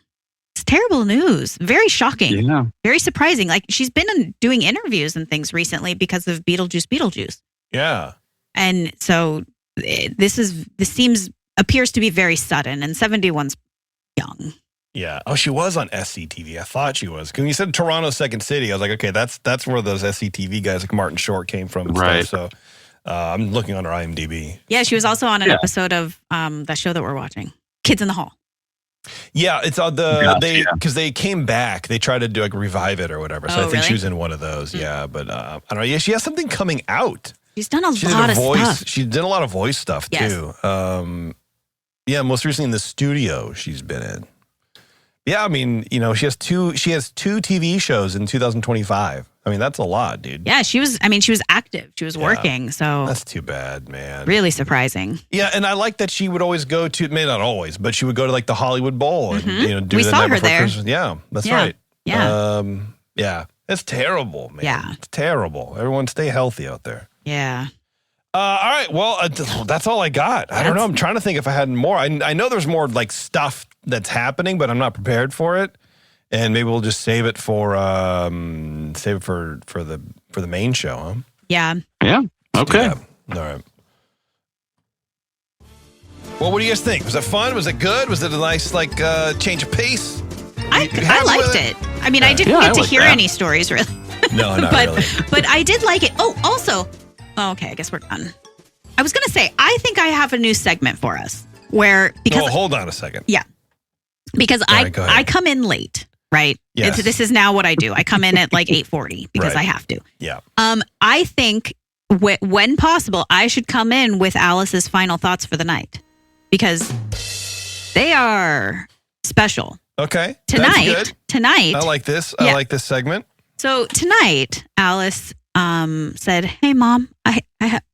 it's terrible news. Very shocking. Yeah. Very surprising. Like, she's been doing interviews and things recently because of Beetlejuice. Yeah. And so appears to be very sudden, and 71's young. Yeah. Oh, she was on SCTV. I thought she was. When you said Toronto Second City, I was like, okay, that's where those SCTV guys like Martin Short came from. And right. Stuff, so I'm looking on her IMDb. Yeah, she was also on an episode of that show that we're watching, Kids in the Hall. Yeah, it's because they came back. They tried to do like revive it or whatever. So I think she was in one of those. Yeah, but I don't know. Yeah, she has something coming out. She's done a lot of stuff. She did a lot of voice stuff too. Yeah, most recently in The Studio she's been in. Yeah, I mean, she has two TV shows in 2025. I mean, that's a lot, dude. Yeah, she was active. She was working, so that's too bad, man. Really surprising. Yeah, and I like that she would always go to, maybe not always, but she would go to like the Hollywood Bowl and do we the saw night her before there. Christmas. Yeah, that's right. Yeah. Yeah. It's terrible, man. Yeah. It's terrible. Everyone stay healthy out there. Yeah. All right. Well, that's all I got. I don't know. I'm trying to think if I had more. I know there's more like stuff that's happening, but I'm not prepared for it. And maybe we'll just save it for the main show, huh? Yeah. Yeah. Okay. All right. Well, what do you guys think? Was it fun? Was it good? Was it a nice change of pace? I liked it. I mean, I didn't get to hear any stories really. No, not but, really. But I did like it. Oh, also. Oh, okay, I guess we're done. I was going to say, I think I have a new segment for us because hold on a second. Yeah. Because I come in late, right? Yes. This is now what I do. I come in at like 8:40 because I have to. Yeah. I think when possible, I should come in with Alice's final thoughts for the night because they are special. Okay. Tonight. That's good. Tonight. I like this. I like this segment. So tonight, Alice said, "Hey, Mom,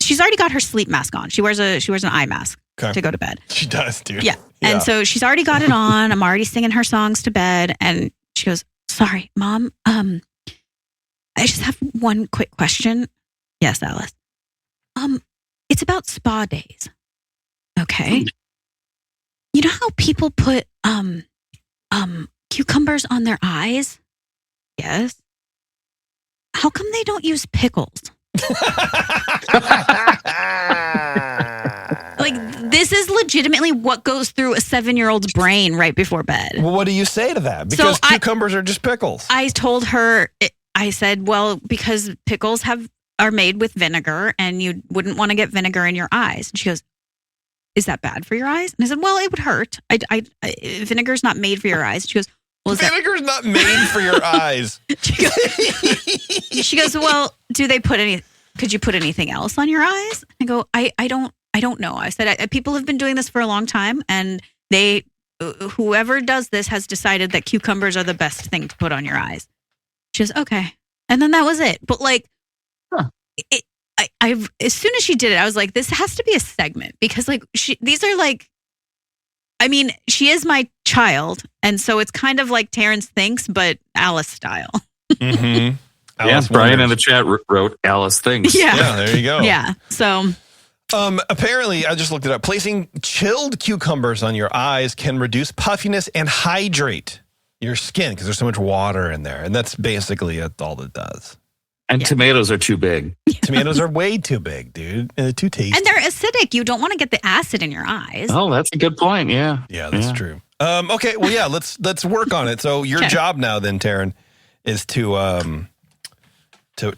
she's already got her sleep mask on. She wears an eye mask to go to bed. She does, dude. Yeah. And so she's already got it on. I'm already singing her songs to bed. And she goes, sorry, Mom. I just have one quick question. Yes, Alice. It's about spa days. Okay. You know how people put cucumbers on their eyes? Yes. How come they don't use pickles? Like, this is legitimately what goes through a 7-year-old's brain right before bed. Well, what do you say to that? Because cucumbers are just pickles. I told her, I said, well, because pickles are made with vinegar and you wouldn't want to get vinegar in your eyes. And she goes, is that bad for your eyes? And I said, well, it would hurt. Vinegar's not made for your eyes. She goes, well, vinegar's not made for your eyes. She goes, well, could you put anything else on your eyes? I go, I don't know. I said, people have been doing this for a long time, and whoever does this has decided that cucumbers are the best thing to put on your eyes. She goes, okay. And then that was it. But as soon as she did it, I was like, this has to be a segment, because these are like, I mean, she is my child. And so it's kind of like Terrence Thinks, but Alice style. Mm-hmm. Alice Brian in the chat wrote Alice Thinks. Yeah, there you go. Yeah. So apparently, I just looked it up. Placing chilled cucumbers on your eyes can reduce puffiness and hydrate your skin because there's so much water in there. And that's basically all it does. And tomatoes are too big. Tomatoes are way too big, dude. And they're too tasty. And they're acidic. You don't want to get the acid in your eyes. Oh, that's a good point. Yeah. Yeah, that's true. Okay, well, yeah, let's work on it. So your job now then, Taryn, is to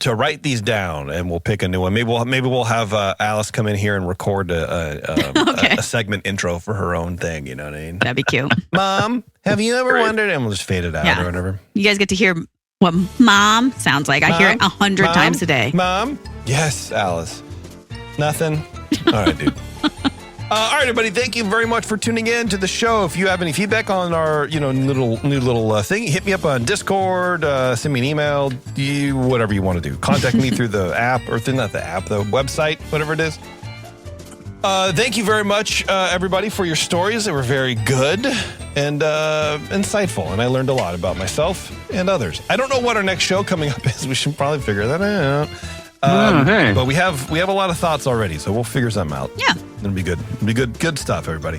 write these down, and we'll pick a new one. Maybe we'll have Alice come in here and record a segment intro for her own thing. You know what I mean? That'd be cute. Mom, have you ever wondered? And we'll just fade it out or whatever. You guys get to hear what mom sounds like. I hear it 100 times a day. Mom? Yes, Alice. Nothing? All right, dude. All right, everybody. Thank you very much for tuning in to the show. If you have any feedback on our, new little thing, hit me up on Discord. Send me an email. Whatever you want to do. Contact me through the app, or not the app, the website, whatever it is. Thank you very much, everybody, for your stories. They were very good and insightful, and I learned a lot about myself and others. I don't know what our next show coming up is. We should probably figure that out. But we have a lot of thoughts already, so we'll figure something out. Yeah, it'll be good. It'll be good stuff, everybody.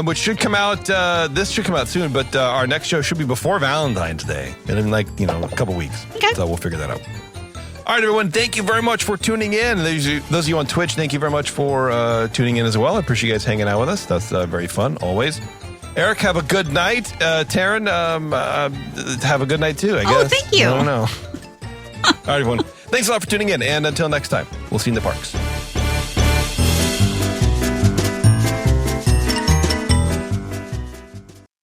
Which should come out. This should come out soon, but our next show should be before Valentine's Day, and in a couple weeks. Okay. So we'll figure that out. All right, everyone, thank you very much for tuning in. And those of you on Twitch, thank you very much for tuning in as well. I appreciate you guys hanging out with us. That's very fun, always. Eric, have a good night. Taryn, have a good night, too, I guess. Oh, thank you. I don't know. All right, everyone. Thanks a lot for tuning in. And until next time, we'll see you in the parks.